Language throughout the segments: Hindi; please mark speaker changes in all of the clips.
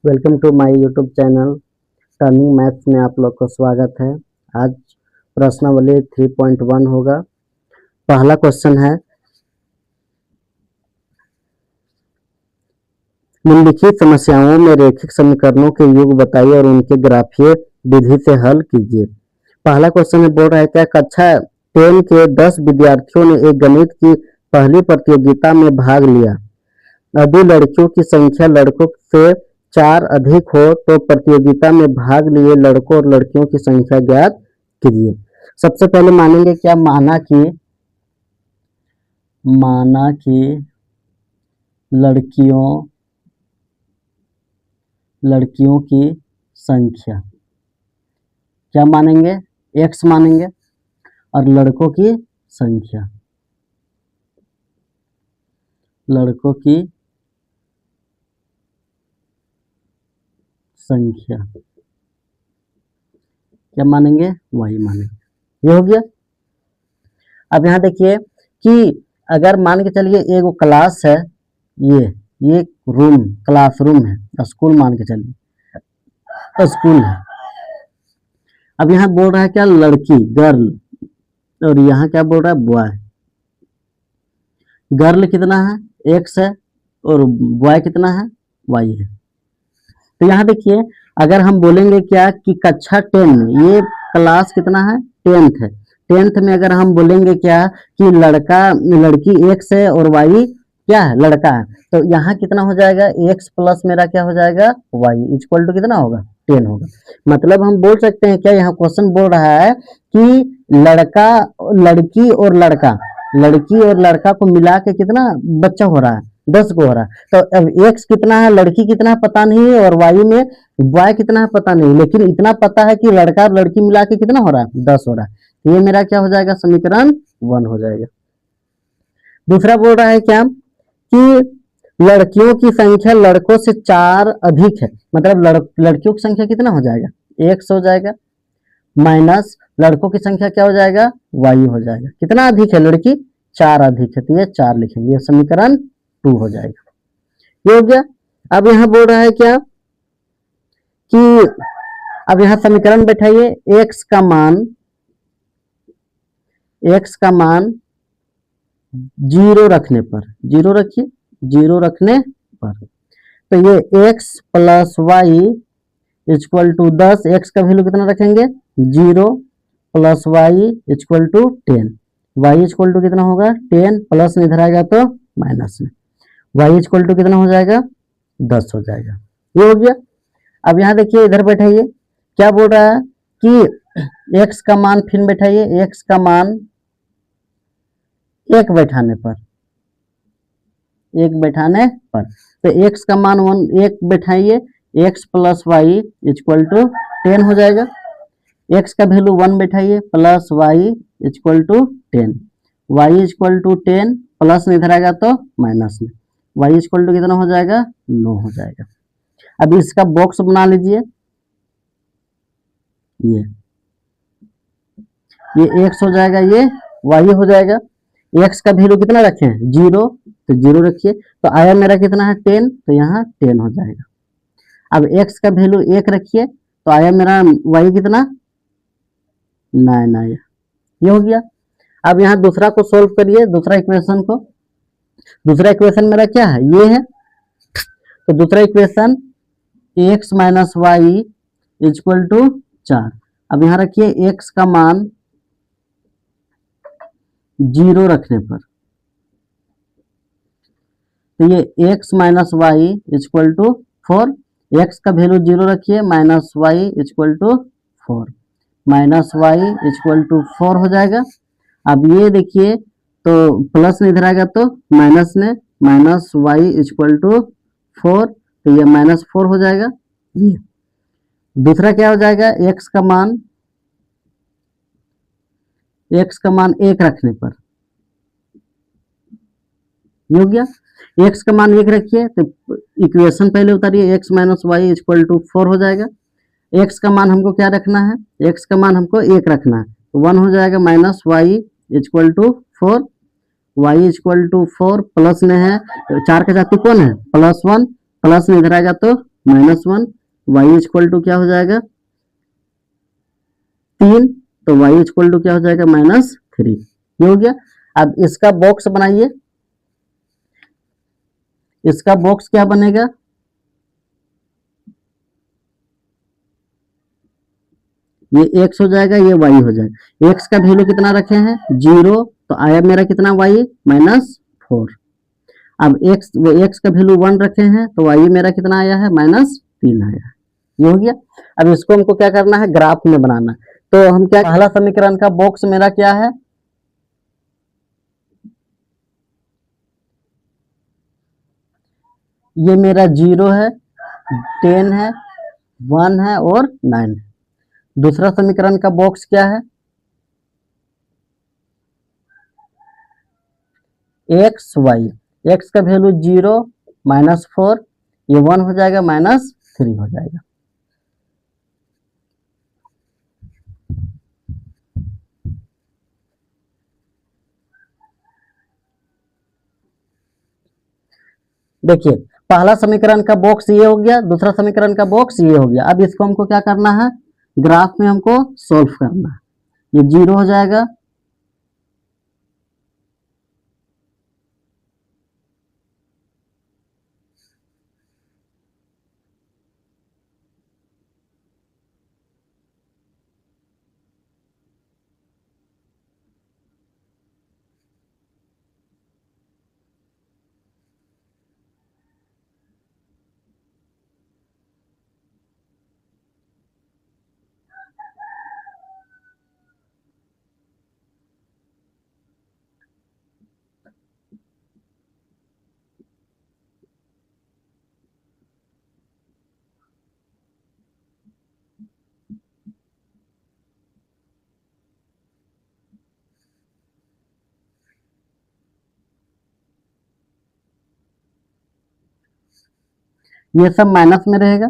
Speaker 1: Welcome to my YouTube channel turning maths में आप लोग को स्वागत है। आज प्रश्नावली 3.1 होगा। पहला क्वेश्चन है, निम्नलिखित समस्याओं में रेखिक समीकरणों के योग बताइए और उनके ग्राफीय विधि से हल कीजिए। पहला क्वेश्चन है, बोल रहा है क्या कक्षा 10 के 10 विद्यार्थियों ने एक गणित की पहली प्रतियोगिता में भाग लिया। यदि लड़कियों की संख्या लड़कों से 4 अधिक हो तो प्रतियोगिता में भाग लिए लड़कों और लड़कियों की संख्या ज्ञात कीजिए। सबसे पहले मानेंगे क्या, माना कि लड़कियों की संख्या क्या मानेंगे, x मानेंगे, और लड़कों की संख्या क्या मानेंगे, y मानेंगे। ये हो गया। अब यहाँ देखिए कि अगर मान के चलिए एक क्लास है, ये रूम क्लासरूम है, स्कूल मान के चलिए स्कूल है। अब यहाँ बोल रहा है क्या, लड़की गर्ल, और यहाँ क्या बोल रहा है, बॉय। गर्ल कितना है, x है, और बॉय कितना है, y है। तो यहाँ देखिए अगर हम बोलेंगे क्या कि कक्षा 10 में ये क्लास कितना है, 10th है। 10th में अगर हम बोलेंगे क्या कि लड़की x है और y क्या है, लड़का है, तो यहाँ कितना हो जाएगा, x प्लस मेरा क्या हो जाएगा, y इक्वल टू कितना होगा, 10 होगा। मतलब हम बोल सकते हैं क्या, यहाँ क्वेश्चन बोल रहा है कि लड़की और लड़का को मिला के कितना बच्चा हो रहा है, 10 को हो रहा है। तो अब x कितना है, लड़की कितना है पता नहीं है, और y में बॉय कितना है पता नहीं, लेकिन इतना पता है कि लड़का और लड़की मिला के कितना हो रहा है, 10 हो रहा है। ये मेरा क्या हो जाएगा, समीकरण 1 हो जाएगा। दूसरा बोल रहा है क्या कि लड़कियों की संख्या लड़कों से 4 अधिक है। मतलब लड़कियों की संख्या कितना हो जाएगा, x हो जाएगा, माइनस लड़कों की संख्या क्या हो जाएगा, y हो जाएगा। कितना अधिक है, लड़की 4 अधिक है, तो ये 4 लिखेंगे, ये समीकरण 2 हो जाएगा। ये हो गया। अब यहाँ बोल रहा है क्या कि अब यहाँ समीकरण बैठाइए, x का मान 0 रखने पर, 0 रखिए, 0 रखने पर, तो ये x plus y equal to 10, x का वैल्यू कितना रखेंगे, 0 plus y equal to 10, y equal to कितना होगा, 10 प्लस में इधर आएगा तो माइनस में, वाई इक्वल टू कितना हो जाएगा, 10 हो जाएगा। ये हो गया। अब यहाँ देखिए इधर बैठाइए, क्या बोल रहा है कि x का मान फिर बैठाइए, x का मान 1 बैठाने पर, तो x का मान 1 बैठाइए, x plus y equal to 10 हो जाएगा। x का वैल्यू 1 बैठाइए, plus y equal to 10, y equal to 10 plus में इधर आएगा तो माइनस में, वाई इक्वल टू कितना हो जाएगा, 9 हो जाएगा। अब इसका बॉक्स बना लीजिए, ये x हो जाएगा, ये y हो जाएगा। x का वैल्यू कितना रखें, 0, तो 0 रखिए, तो आया मेरा कितना है, 10, तो यहाँ 10 हो जाएगा। अब x का वैल्यू 1 रखिए, तो आया मेरा y कितना, 9 आया। ये हो गया। अब यहाँ दूसरा को सोल्व करिए, दूसरा इक्वेशन को। दूसरा इक्वेशन मेरा क्या है, ये है, तो दूसरा equation x minus y equal to 4। अब यहाँ रखिए x का मान 0 रखने पर, तो ये x minus y equal to 4, x का वैल्यू 0 रखिए, minus y equal to 4, minus y equal to 4 हो जाएगा। अब ये देखिए तो प्लस में इधर आएगा तो माइनस में, माइनस वाई इक्वल टू 4, तो ये माइनस 4 हो जाएगा। ये दूसरा क्या हो जाएगा, x का मान 1 रखने पर, ये हो गया। x का मान 1 रखिए, तो इक्वेशन पहले उतारिए, x minus y equal to 4 हो जाएगा। x का मान हमको क्या रखना है, x का मान हमको 1 रखना है, तो 1 हो जाएगा, minus y equal to 4, y equal to 4 plus में है, 4 का जाति कौन है, +1, प्लस में इधर आएगा तो -1, y इक्वल टू क्या हो जाएगा 3, तो y इक्वल टू क्या हो जाएगा -3। ये हो गया। अब इसका बॉक्स बनाइए, इसका बॉक्स क्या बनेगा, ये x हो जाएगा, ये y हो जाएगा। x का वैल्यू कितना रखे हैं 0, तो आया मेरा कितना y -4। अब x का वैल्यू 1 रखे हैं, तो y मेरा कितना आया है -3 आया। ये हो गया। अब इसको हमको क्या करना है, ग्राफ में बनाना। तो हम क्या, पहला समीकरण का बॉक्स मेरा क्या है, ये मेरा 0 है, 10 है, 1 है और 9 है। दूसरा समीकरण का बॉक्स क्या है, एक्स वाई, एक्स का वैल्यू 0 -4, ये 1 हो जाएगा -3 हो जाएगा। देखिए पहला समीकरण का बॉक्स ये हो गया, दूसरा समीकरण का बॉक्स ये हो गया। अब इसको हमको क्या करना है, ग्राफ में हमको सॉल्व करना है। ये 0 हो जाएगा, ये सब माइनस में रहेगा।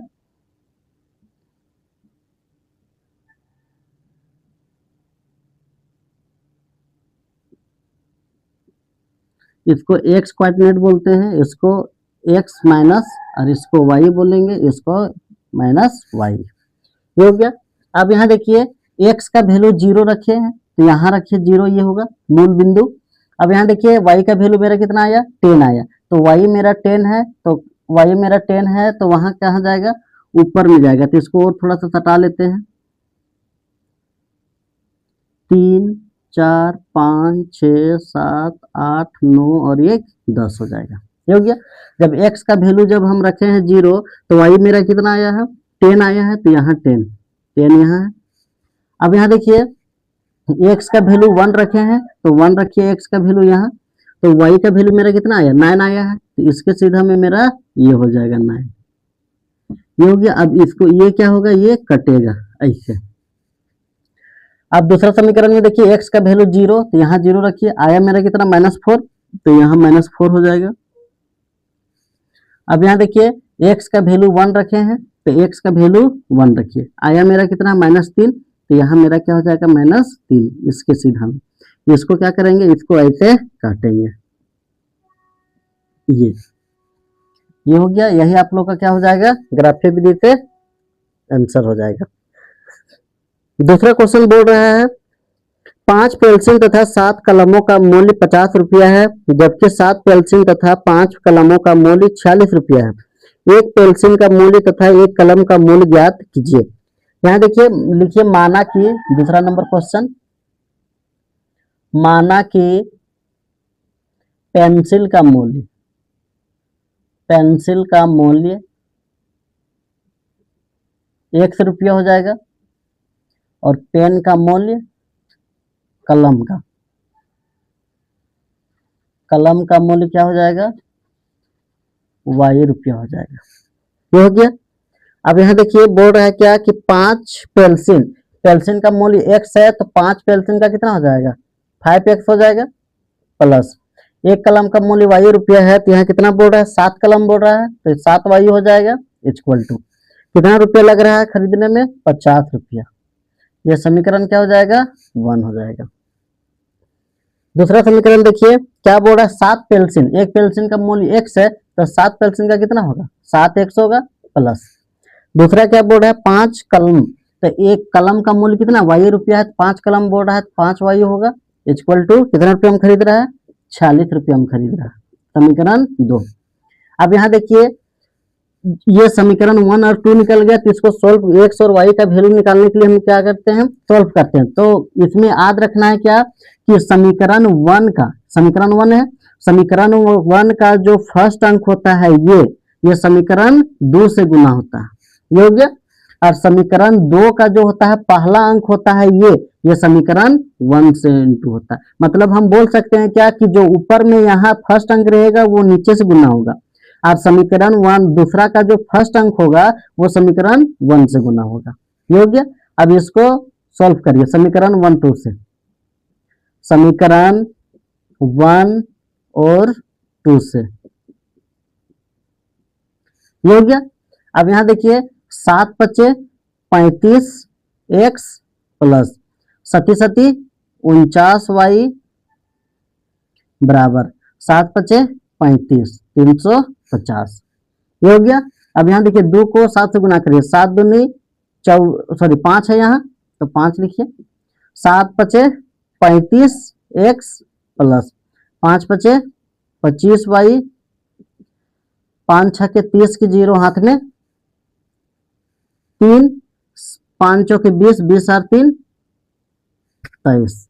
Speaker 1: इसको एक्स कोऑर्डिनेट बोलते हैं, इसको एक्स माइनस, और इसको वाई बोलेंगे, इसको -y। ये हो गया। अब यहाँ देखिए एक्स का वैल्यू 0 रखे हैं, तो यहाँ रखिए 0, ये होगा मूल बिंदु। अब यहाँ देखिए y का वैल्यू मेरा कितना आया 10 आया, तो y मेरा 10 है, तो y मेरा 10 है, तो वहां कहाँ जाएगा, ऊपर में जाएगा। तो इसको और थोड़ा सा सटा लेते हैं, 3 4 5 6 7 8 9 और 1 10 हो जाएगा। ये हो गया। जब x का वैल्यू जब हम रखे हैं 0, तो y मेरा कितना आया है 10 आया है, तो यहाँ 10 यहाँ है। अब यहाँ देखिए x का वैल्यू 1 रखे हैं, तो 1 रखिए x का वैल्यू यहाँ, तो y का वैल्यू मेरा कितना आया 9 आया है, तो इसके सीधा में मेरा ये हो जाएगा 9। ये हो गया। अब इसको ये क्या होगा, ये कटेगा ऐसे। अब दूसरा समीकरण में देखिए x का वैल्यू 0, तो यहाँ 0 रखिए, आया मेरा कितना -4, तो यहाँ -4 हो जाएगा। अब यहाँ देखिए x का वैल्यू 1 रखे हैं, तो x का वैल्यू 1 रखिए, आया मेरा कितना -3, तो यहाँ मेरा क्या हो जाएगा -3 इसके सीधा में। इसको क्या करेंगे, इसको ऐसे काटेंगे, ये हो गया। यही आप लोग का क्या हो जाएगा, ग्राफीय विधि से आंसर हो जाएगा। दूसरा क्वेश्चन बोल रहा है 5 पेंसिल तथा 7 कलमों का मूल्य 50 रुपया है, जबकि 7 पेंसिल तथा 5 कलमों का मूल्य 46 रुपया है। एक पेंसिल का मूल्य तथा एक कलम का मूल्य ज्ञात कीजिए। यहाँ देखिए लिखिए, माना कि, दूसरा नंबर क्वेश्चन, माना कि पेंसिल का मूल्य 100 रुपया हो जाएगा, और पेन का मूल्य, कलम का मूल्य क्या हो जाएगा y रुपया हो जाएगा। ये हो गया। अब यहाँ देखिए बोल रहा है क्या कि 5 पेंसिल का मूल्य x है, तो 5 पेंसिल का कितना हो जाएगा 5x हो जाएगा, प्लस एक कलम का मूल्य y रुपया है, तो यहाँ कितना बोल रहा है 7 कलम बोल रहा है, तो 7y हो जाएगा, इक्वल टू कितना रुपया लग रहा है खरीदने में 50 रुपया। यह समीकरण क्या हो जाएगा 1 हो जाएगा। दूसरा समीकरण देखिए क्या बोल रहा है, 7 पेंसिल, एक पेंसिल का मूल्य x है, तो 7 पेंसिल का कितना होगा 7x होगा, प्लस। दूसरा क्या बोल रहा है 5 कलम, तो एक कलम का मूल्य कितना वाई रुपया है, 5 कलम बोल रहा है 5 वाई होगा, इक्वल टू कितना रुपये हम खरीद रहा है 46 रुपये हम खरीद रहा है। समीकरण 2। अब यहाँ देखिए ये समीकरण 1 और 2 निकल गया, तो इसको सोल्व एक्स और वाई का वैल्यू निकालने के लिए हम क्या करते हैं सोल्व करते हैं। तो इसमें याद रखना है क्या कि समीकरण 1 का, समीकरण 1 है, समीकरण 1 का जो फर्स्ट अंक होता है ये समीकरण 2 से गुना होता है, योग्य। और समीकरण 2 का जो होता है पहला अंक होता है ये समीकरण 1 से इंटू होता है। मतलब हम बोल सकते हैं क्या कि जो ऊपर में यहाँ फर्स्ट अंक रहेगा वो नीचे से गुना होगा, और समीकरण 1 दूसरा का जो फर्स्ट अंक होगा वो समीकरण 1 से गुना होगा, योग्य। अब इसको सॉल्व करिए समीकरण 1 2 से, समीकरण 1 और 2 से, योग्य। अब यहां देखिए 7 पचे 35 एक्स प्लस 37 49 वाई बराबर 7 पचे 35 350, योग्य। अब यहाँ देखिए 2 को 7 से गुना करिए, 7 दूनी 5 है यहाँ तो 5 लिखिए, 7 पचे 35 एक्स प्लस 5 पचे 25 वाई, 5 6 के 30 की 0 हाथ में, 3 5 चौके 20 20 और 3 23।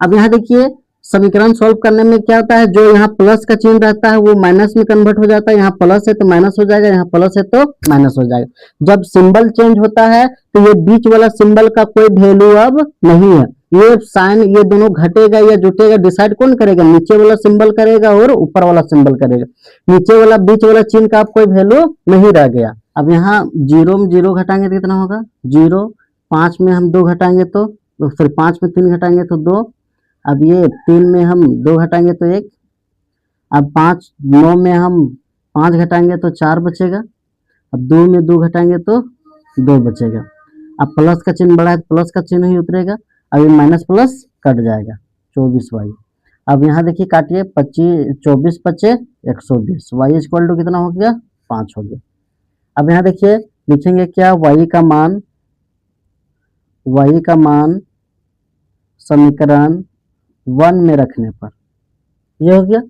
Speaker 1: अब यहाँ देखिए समीकरण सॉल्व करने में क्या होता है, जो यहाँ प्लस का चिन्ह रहता है वो माइनस में कन्वर्ट हो जाता है, यहाँ प्लस है तो माइनस हो जाएगा, यहाँ प्लस है तो माइनस हो जाएगा। जब सिंबल चेंज होता है तो ये बीच वाला सिंबल का कोई वैल्यू अब नहीं है, ये साइन ये दोनों घटेगा या जुटेगा डिसाइड कौन करेगा, नीचे वाला सिंबल करेगा और ऊपर वाला सिंबल करेगा, नीचे वाला बीच वाला चिन्ह का कोई वैल्यू नहीं रह गया। अब यहाँ 0 में 0 घटाएंगे तो कितना होगा 0, 5 में हम 2 घटाएंगे तो फिर 5 में 3 घटाएंगे तो 2, अब ये 3 में हम 2 घटाएंगे तो 1, अब 5 9 में हम 5 घटाएंगे तो 4 बचेगा, अब 2 में 2 घटाएंगे तो 2 बचेगा। अब प्लस का चिन्ह बढ़ा है तो प्लस का चिन्ह ही उतरेगा, अब ये माइनस प्लस कट जाएगा 24 वाई। अब यहाँ देखिए काटिए 25 24 पचे 120, वाई इक्वल टू कितना हो गया 5 हो गया। अब यहाँ देखिए लिखेंगे क्या वाई का मान समीकरण 1 में रखने पर, ये हो गया।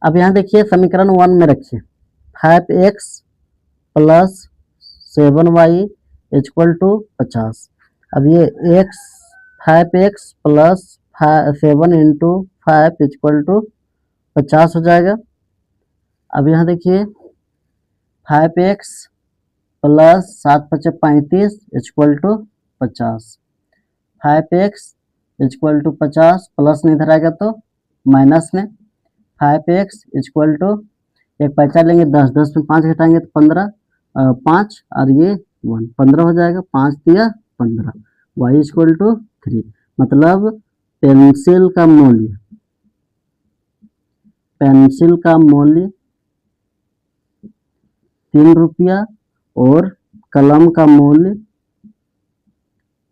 Speaker 1: अब यहाँ देखिए समीकरण 1 में रखिए 5x plus 7y equal to 50। अब ये x 5x plus 7 into 5 equal to 50 हो जाएगा। अब यहाँ देखिए 5x प्लस 7 पचे 35 equal to 50, 5x equal to 50 plus नहीं धराएगा तो माइनस में 5x इक्वल टू एक पैसा लेंगे 10 10 में 5 घटाएंगे तो 15 5 और ये 1 15 हो जाएगा, 5 दिया 15, y इक्वल टू 3। मतलब पेंसिल का मूल्य 3 रुपया और कलम का मूल्य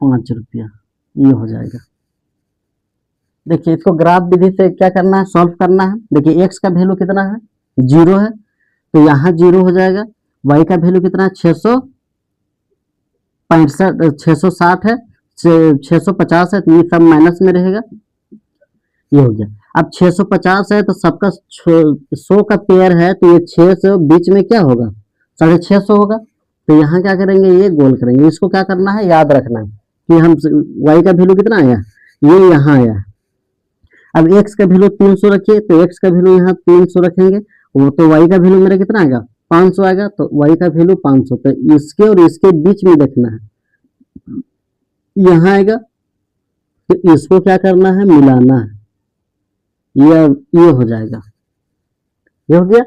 Speaker 1: 5 रुपया, ये हो जाएगा। देखिए इसको ग्राफ विधि से क्या करना है सॉल्व करना है। देखिए x का वैल्यू कितना है 0 है तो यहाँ 0 हो जाएगा, y का वैल्यू कितना है 660 है 650 है तो ये सब माइनस में रहेगा, ये हो गया। अब 650 है तो सबका 100 का पेयर है तो ये 600 बीच में क्या होगा 650 होगा, तो यहाँ क्या करेंगे ये गोल करेंगे। इसको क्या करना है याद रखना है कि हम y का वैल्यू कितना आया ये यहाँ आया। अब x का वैल्यू 300 रखिए तो x का वैल्यू यहाँ 300 रखेंगे, वो तो y का वैल्यू मेरा कितना आएगा 500 आएगा, तो y का वैल्यू 500, तो इसके और इसके बीच में देखना है यहाँ आएगा, तो इसको क्या करना है मिलाना है, ये हो जाएगा, ये हो गया।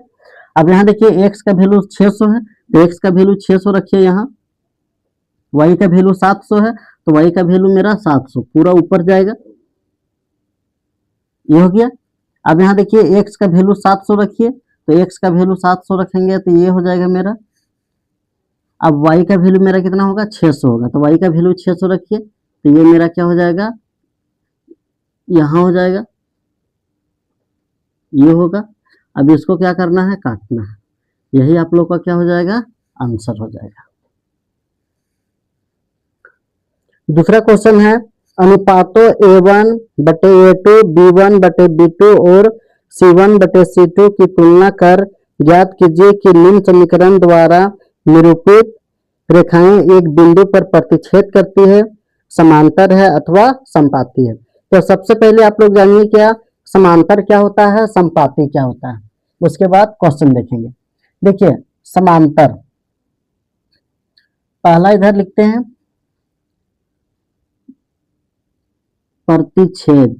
Speaker 1: अब यहाँ देखिए x का वैल्यू 600 है तो x का वैल्यू 600 रखिए, यहाँ y का वैल्यू 700 है तो y का वैल्यू मेरा 700 पूरा ऊपर जाएगा, ये हो गया। अब यहाँ देखिए x का वैल्यू 700 रखिए तो x का वैल्यू 700 रखेंगे तो ये हो जाएगा मेरा। अब y का वैल्यू मेरा कितना होगा 600 होगा, तो y का वैल्यू 600 रखिए तो ये मेरा क्या हो जाएगा यहाँ हो जाएगा, ये होगा। अब इसको क्या करना है काटना है, यही आप लोग का क्या हो जाएगा, आंसर हो जाएगा। दूसरा क्वेश्चन है, अनुपातों A1 बटे A2, B1 बटे B2 और C1 बटे C2 की तुलना कर ज्ञात कीजिए कि निम्न समीकरण द्वारा निरूपित रेखाएं एक बिंदु पर प्रतिच्छेद करती है, समांतर है अथवा समपाती है। तो सबसे पहले आप लोग जानिए क्या समांतर क्या होता है, समपाती क्या होता है, उसके बाद क्वेश्चन देखेंगे। देखिए समांतर, पहला इधर लिखते हैं प्रतिच्छेद।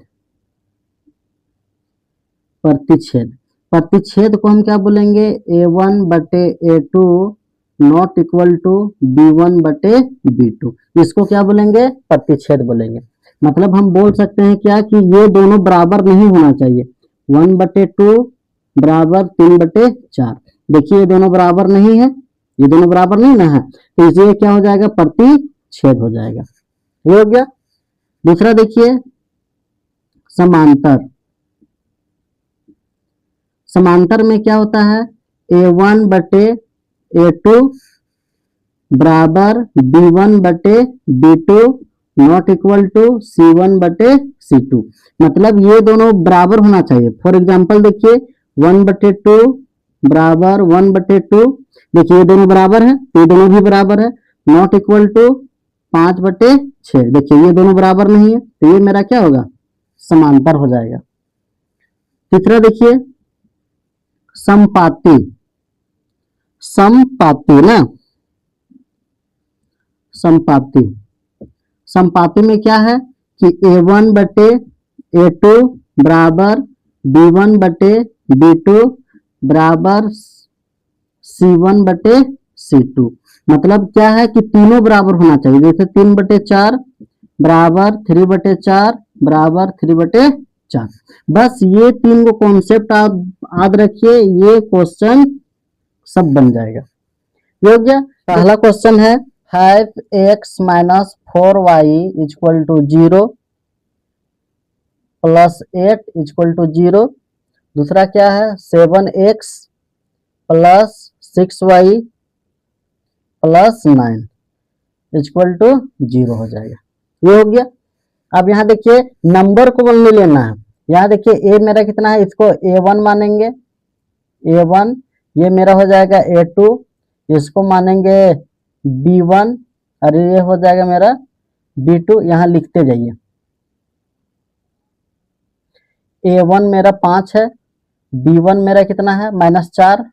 Speaker 1: प्रतिच्छेद, प्रतिच्छेद को हम क्या बोलेंगे, A1 बटे A2 not equal to B1 बटे B2, इसको क्या बोलेंगे, प्रतिच्छेद बोलेंगे। मतलब हम बोल सकते हैं क्या कि ये दोनों बराबर नहीं होना चाहिए, 1 बटे 2 बराबर 3 बटे 4। देखिए ये दोनों बराबर नहीं है, ये दोनों बराबर नहीं ना है, तो इसलिए क्या हो जाएगा, प्रतिच्छेद हो जाएगा। ये हो गया। दूसरा देखिए समांतर। समांतर में क्या होता है, A1 बटे A2 बराबर B1 बटे B2 not equal to C1 बटे C2। मतलब ये दोनों बराबर होना चाहिए। फॉर एग्जांपल देखिए 1 बटे 2 बराबर 1 बटे 2, देखिए ये दोनों बराबर है, ये दोनों भी बराबर है। नॉट इक्वल टू 5 बटे 6, देखिए ये दोनों बराबर नहीं है, तो ये मेरा क्या होगा, समांतर हो जाएगा। तीसरा देखिए समपाती। समपाती ना, समपाती, समपाती में क्या है कि A1 बटे A2 बराबर B1 बटे B2 बराबर C1 बटे C2। मतलब क्या है कि तीनों बराबर होना चाहिए, जैसे 3 बटे 4 बराबर 3 बटे 4 बराबर 3 बटे 4। बस ये तीन को कॉन्सेप्ट आप याद रखिए, ये क्वेश्चन सब बन जाएगा। योग्य पहला क्वेश्चन है 5x minus 4y equal to 0 plus 8 equal to 0। दूसरा क्या है 7x plus 6y plus 9 equal to 0 हो जाएगा। ये हो गया। अब यहाँ देखिए नंबर को नहीं लेना है, यहाँ देखिए a मेरा कितना है, इसको A1 मानेंगे, A1, ये मेरा हो जाएगा A2, इसको मानेंगे B1 और ये हो जाएगा मेरा B2। यहाँ लिखते जाइए, A1 मेरा 5 है, B1 मेरा कितना है -4,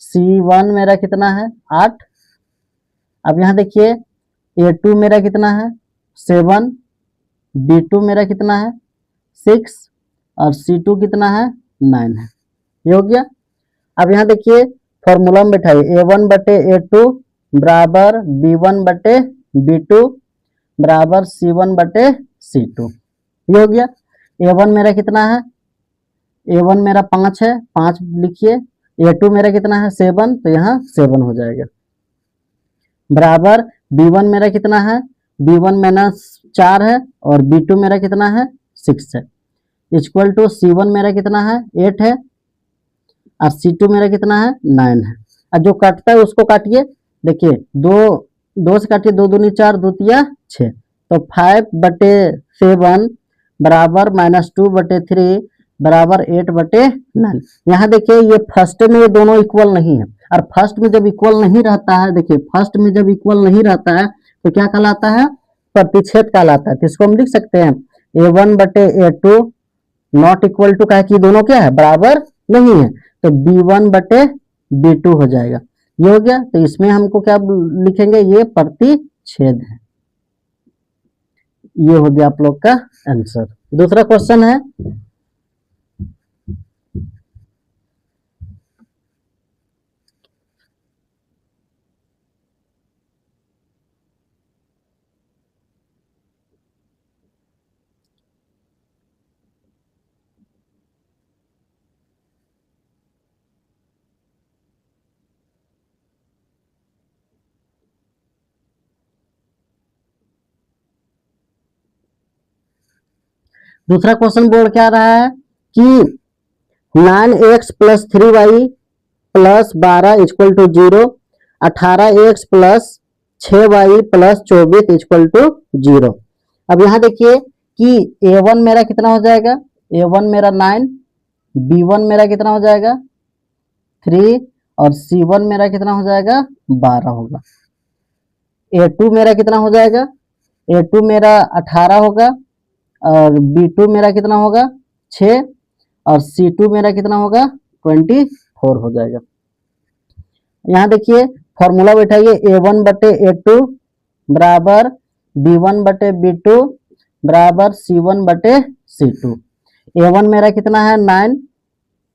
Speaker 1: C1 मेरा कितना है 8। अब यहाँ देखिए A2 मेरा कितना है 7, B2 मेरा कितना है 6 और C2 कितना है 9 है। ये हो गया। अब यहाँ देखिए फॉर्मूला में बैठाइए, A1 बटे A2 बराबर B1 बटे B2 बराबर C1 बटे C2। ये हो गया। A1 मेरा कितना है, A1 मेरा 5 है, 5 लिखिए। A2 मेरा कितना है 7, तो यहाँ 7 हो जाएगा बराबर B1 मेरा कितना है, B1 -4 है और B2 मेरा कितना है 6 है, इक्वल टू C1 मेरा कितना है 8 है और C2 मेरा कितना है 9 है। और जो काटता है उसको काटिए, देखिए 2 से काटिए, 2 दूनी 4, 2 तिया 6, तो 5 बटे 7 बराबर -2 बटे 3 बराबर 8 बटे 9। यहाँ देखिए ये फर्स्ट में ये दोनों इक्वल नहीं है, और फर्स्ट में जब इक्वल नहीं रहता है, देखिए फर्स्ट में जब इक्वल नहीं रहता है तो क्या कहलाता है, प्रतिच्छेद कहलाता है। तो इसको हम लिख सकते हैं A1 बटे A2 नॉट इक्वल टू, कहा कि दोनों क्या है, बराबर नहीं है, तो B1 बटे B2 हो जाएगा। ये हो गया। तो इसमें हमको क्या लिखेंगे, ये प्रतिच्छेद है। ये हो गया आप लोग का आंसर। दूसरा क्वेश्चन है दूसरा क्वेश्चन बोल क्या रहा है कि 9x plus 3y plus 12 equal to 0, 18x plus 6y plus 24 equal to 0। अब यहाँ देखिए कि a1 मेरा कितना हो जाएगा, a1 मेरा 9, b1 मेरा कितना हो जाएगा 3 और c1 मेरा कितना हो जाएगा 12 होगा। a2 मेरा कितना हो जाएगा, a2 मेरा 18 होगा और b2 मेरा कितना होगा 6 और c2 मेरा कितना होगा 24 हो जाएगा। यहाँ देखिए फॉर्मूला बैठाइए, a1 बटे a2 बराबर b1 बटे b2 बराबर c1 बटे c2। a1 मेरा कितना है 9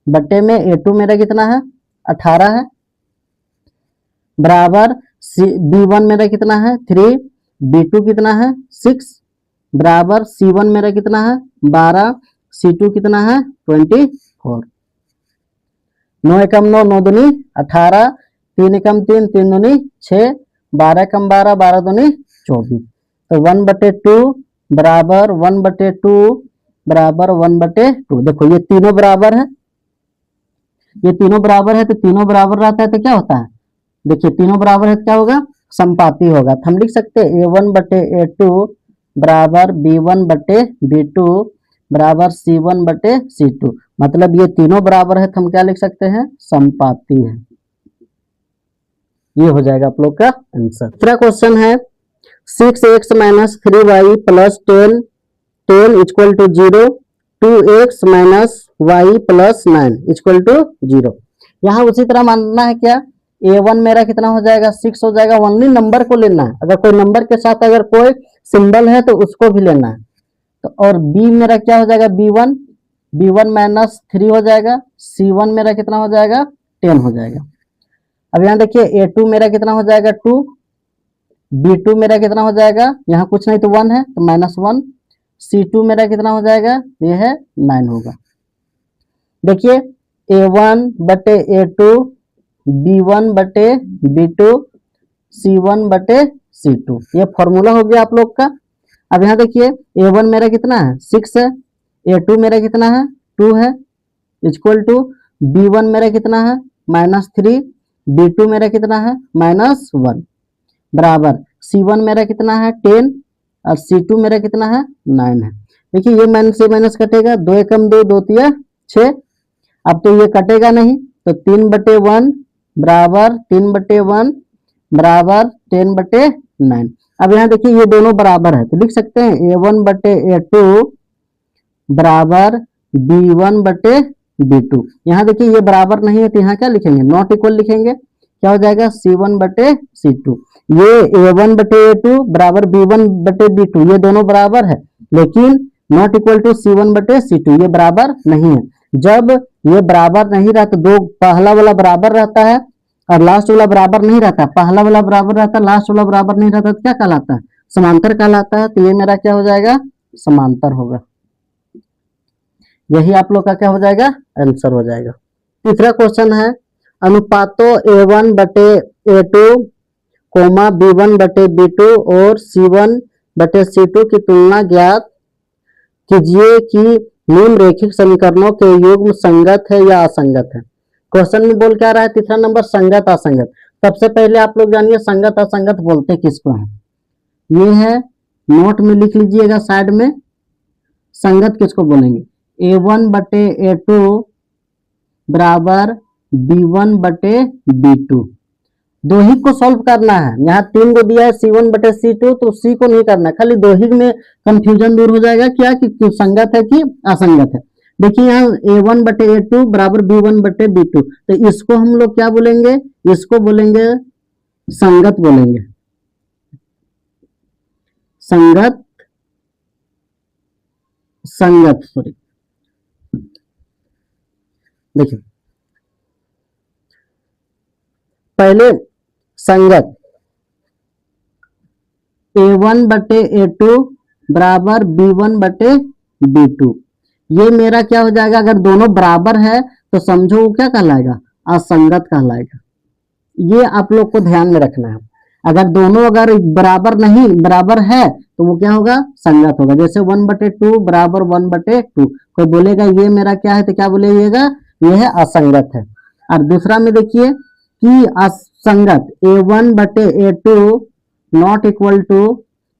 Speaker 1: बटे में a2 मेरा कितना है 18 है बराबर b1 मेरा कितना है 3, b2 कितना है 6 बराबर c1 मेरा कितना है 12, c2 कितना है 24। 9 एकम 9, 9 दूनी 18, 3 एकम 3, 3 दूनी 6, 12 एकम 12, 12 दूनी 24। तो 1 बटे 2 बराबर 1 बटे 2 बराबर 1 बटे 2। देखो ये तीनों बराबर है, ये तीनों बराबर है तो तीनों बराबर रहता है तो क्या होता है, देखिए तीनों बराबर है तो क्या होगा समपाती होगा। तो हम लिख सकते हैं a1 बटे a2 बराबर b1 बटे b2 बराबर c1 बटे c2। मतलब ये तीनों बराबर है तो हम क्या लिख सकते हैं समपाती है। ये हो जाएगा आप लोग का आंसर। दूसरा क्वेश्चन है 6x minus 3y plus 10 equal to 0, 2x minus y plus 9 equal to 0। यहाँ उसी तरह मानना है क्या, a1 मेरा कितना हो जाएगा 6 हो जाएगा, ओनली नंबर को लेना है, अगर कोई नंबर के साथ अगर कोई सिंबल है तो उसको भी लेना है। तो और b मेरा क्या हो जाएगा b1 माइनस 3 हो जाएगा, c1 मेरा कितना हो जाएगा 10 हो जाएगा। अब यहाँ देखिए a2 मेरा कितना हो जाएगा 2, b2 मेरा कितना हो जाएगा, यहाँ कुछ नहीं तो 1 है तो -1, c2 मेरा कितना हो जाएगा ये है 9 होगा। देखिए a1 बटे a2 b1 बटे b2 c1 बटे c2, ये फॉर्मूला हो गया आप लोग का। अब यहाँ देखिए a1 मेरा कितना है 6 है, a2 मेरा कितना है 2 है इक्वल टू b1 मेरा कितना है -3, b2 मेरा कितना है -1 बराबर c1 मेरा कितना है 10 और c2 मेरा कितना है 9 है। देखिए ये माइनस से माइनस कटेगा, 2 एकम 2, 2 तिया 6। अब तो ये कटेगा नहीं तो 3 बटे 1 बराबर 3 बटे 1 बराबर 10 बटे 9। अब यहाँ देखिए ये दोनों बराबर है तो लिख सकते हैं a1 बटे a2 बराबर b1 बटे b2। यहाँ देखिए ये बराबर नहीं है तो यहाँ क्या लिखेंगे नॉट इक्वल लिखेंगे, क्या हो जाएगा c1 बटे c2। ये a1 बटे a2 बराबर b1 बटे b2 ये दोनों बराबर है, लेकिन नॉट इक्वल टू c1 बटे c2 ये बराबर नहीं है। जब ये बराबर नहीं रहता, दो पहला वाला बराबर रहता है और लास्ट वाला बराबर नहीं रहता, पहला वाला बराबर रहता है लास्ट वाला बराबर नहीं रहता तो क्या कहलाता है समांतर कहलाता है। तो ये मेरा क्या हो जाएगा समांतर होगा। यही आप लोग का क्या हो जाएगा आंसर हो जाएगा। तीसरा क्वेश्चन है अनुपातों a1 बटे a2 कोमा b1 बटे b2 और c1 बटे c2 की तुलना ज्ञात कीजिए कि निम्न रैखिक समीकरणों के युग्म संगत है या असंगत है। क्वेश्चन में बोल क्या रहा है तीसरा नंबर संगत असंगत। सबसे पहले आप लोग जानिए संगत असंगत बोलते किसको है, ये है नोट में लिख लीजिएगा साइड में। संगत किसको बोलेंगे, a1 बटे a2 बराबर b1 बटे b2। दो ही को सॉल्व करना है, यहाँ 3 को दिया है c1 बटे c2 तो c को नहीं करना है, खाली दो ही में कंफ्यूजन दूर हो जाएगा क्या कि संगत है कि असंगत है। देखिए यहाँ a1 बटे a2 बराबर b1 बटे b2 तो इसको हम लोग क्या बोलेंगे, इसको बोलेंगे संगत बोलेंगे, संगत सॉरी। देखिए पहले संगत a1 बटे a2 बराबर b1 बटे b2, ये मेरा क्या हो जाएगा, अगर दोनों बराबर है तो समझो वो क्या कहलाएगा असंगत कहलाएगा। ये आप लोग को ध्यान में रखना है। अगर दोनों अगर बराबर नहीं बराबर है तो वो क्या होगा संगत होगा। जैसे 1 बटे 2 बराबर 1 बटे 2, कोई बोलेगा ये मेरा क्या है तो क्या बोलेगा ये है असंगत है। और दूसरा में देखिए कि असंगत A1/A2 not equal to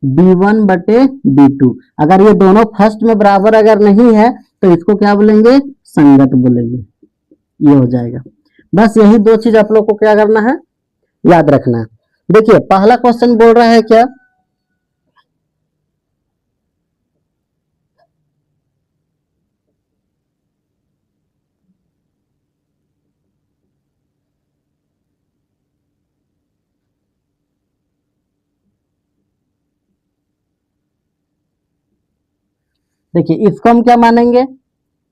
Speaker 1: B1/B2। अगर ये दोनों फर्स्ट में बराबर अगर नहीं है तो इसको क्या बोलेंगे, संगत बोलेंगे। ये हो जाएगा। बस यही दो चीज आप लोग को क्या करना है, याद रखना है। देखिए पहला क्वेश्चन बोल रहा है क्या, देखिए इसको हम क्या मानेंगे,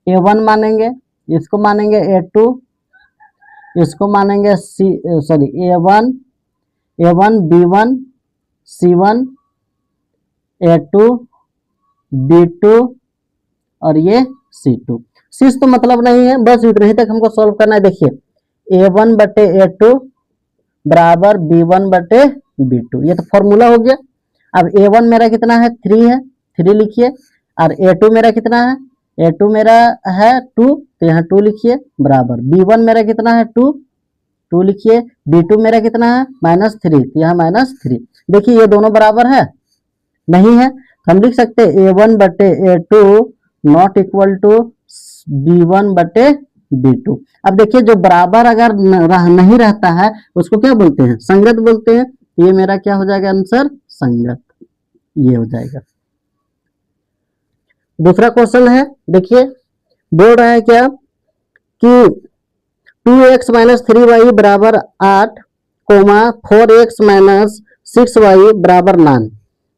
Speaker 1: A1 मानेंगे, इसको मानेंगे A2, इसको मानेंगे A1 B1 C1 A2 B2 और ये C2। शीश तो मतलब नहीं है, बस इतने ही तक हमको सॉल्व करना है। देखिए A1/A2 बराबर B1/B2, ये तो फॉर्मूला हो गया। अब A1 मेरा कितना है, 3 है, 3 लिखिए। और A2 मेरा कितना है, A2 मेरा है 2, तो यहाँ 2 लिखिए बराबर B1 मेरा कितना है 2, 2 लिखिए। B2 मेरा कितना है -3, तो यहाँ -3। देखिए ये दोनों बराबर है, नहीं है, तो हम लिख सकते हैं A1/A2 not equal to B1/B2। अब देखिए जो बराबर अगर नहीं रहता है उसको क्या बोलते हैं, संगत बोलते हैं। ये मेरा क्या हो जाएगा आंसर, संगत, ये हो जाएगा। दूसरा क्वेश्चन है, देखिए बोल रहा है क्या कि 2x - 3y बराबर 8, 4x - 6y बराबर 9।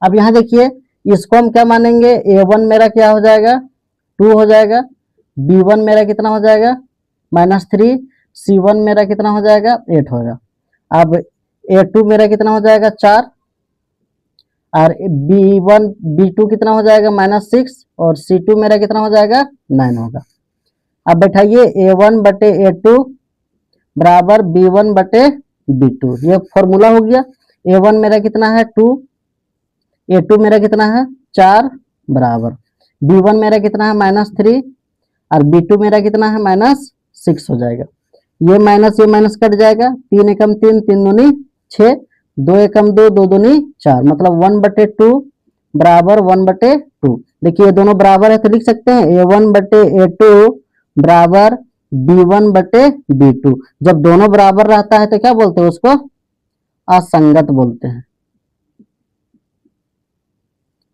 Speaker 1: अब यहाँ देखिए इसको हम क्या मानेंगे, A1 मेरा क्या हो जाएगा 2 हो जाएगा, B1 मेरा कितना हो जाएगा -3, C1 मेरा कितना हो जाएगा 8 होगा। अब A2 मेरा कितना हो जाएगा 4, और B1 B2 कितना हो जाएगा -6, और C2 मेरा कितना हो जाएगा 9 होगा। अब बैठाइए A1/A2 बराबर B1/B2, ये फॉर्मूला हो गया। A1 मेरा कितना है 2, A2 मेरा कितना है 4 बराबर B1 मेरा कितना है -3, और B2 मेरा कितना है -6 हो जाएगा। ये माइनस कट जाएगा, 3 एकम 3, 3 दूनी 6, 2 एकम 2, 2 दूनी 4, मतलब 1/2 बराबर 1/2। देखिए ये दोनों बराबर है तो लिख सकते हैं A1/A2 बराबर B1/B2। जब दोनों बराबर रहता है तो क्या बोलते हैं उसको, असंगत बोलते हैं,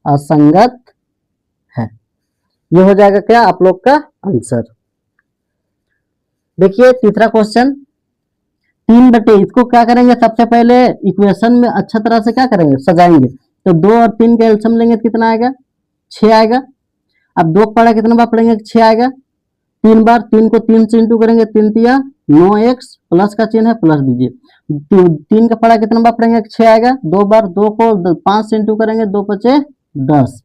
Speaker 1: असंगत है। ये हो जाएगा क्या आप लोग का आंसर। देखिए तीसरा क्वेश्चन 3/, इसको क्या करेंगे, सबसे पहले इक्वेशन में अच्छा तरह से क्या करेंगे, सजाएंगे। तो 2 और 3 का एलसीएम लेंगे तो कितना आएगा 6 आएगा। अब 2 पढ़ा कितना बार पढ़ेंगे 6 आएगा, 3 बार, 3 को 3 से इंटू करेंगे, 3 तिया 9x, प्लस का चिन्ह है प्लस दीजिए। 3 का पढ़ा कितना बार पढ़ेंगे 6 आएगा, 2 बार, 2 को 5 से इंटू करेंगे, 2 5 10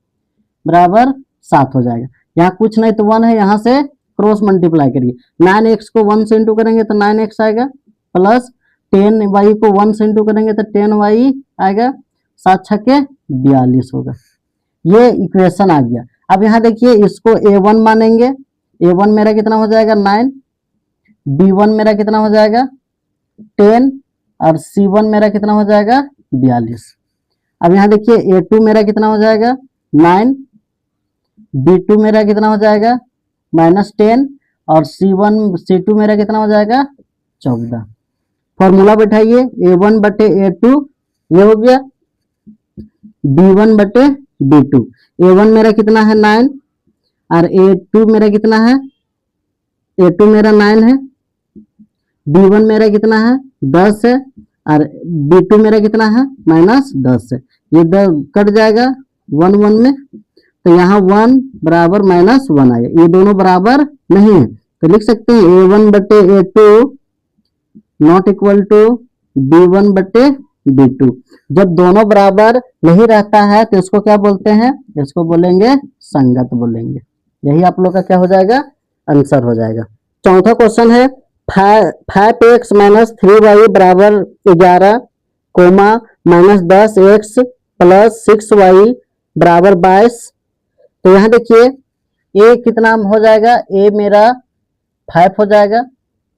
Speaker 1: बराबर 7 हो जाएगा। यहाँ कुछ नहीं तो 1 है, यहाँ से क्रॉस मल्टीप्लाई करिए। 9x को 1 से इंटू करेंगे तो 9x आएगा, प्लस 10y को 1 से इंटू करेंगे तो 10y आएगा, 7 छक्के 42 होगा। ये इक्वेशन आ गया। अब यहाँ देखिए इसको A1 मानेंगे, A1 मेरा कितना हो जाएगा 9, B1 मेरा कितना हो जाएगा 10, और C1 मेरा कितना हो जाएगा 42। अब यहाँ देखिए A2 मेरा कितना हो जाएगा 9, B2 मेरा कितना हो जाएगा -10, और C2 मेरा कितना हो जाएगा 14। फॉर्मूला बैठाइए A1/A2, ये हो गया B1/B2। A1 मेरा कितना है 9, और A2 मेरा कितना है, A2 मेरा 9 है, B1 मेरा कितना है 10 है, और B2 मेरा कितना है -10 है। ये कट जाएगा 1 1 में, तो यहाँ 1 बराबर -1 आएगा। ये दोनों बराबर नहीं है तो लिख सकते हैं A1/A2 not equal to B1/B2। जब दोनों बराबर नहीं रहता है तो इसको क्या बोलते हैं, इसको बोलेंगे संगत बोलेंगे। यही आप लोग का क्या हो जाएगा, आंसर हो जाएगा। चौथा क्वेश्चन है 5x - 3y बराबर 11, -10x प्लस 6y बराबर 22। तो यहाँ देखिए a कितना हो जाएगा, a मेरा 5 हो जाएगा,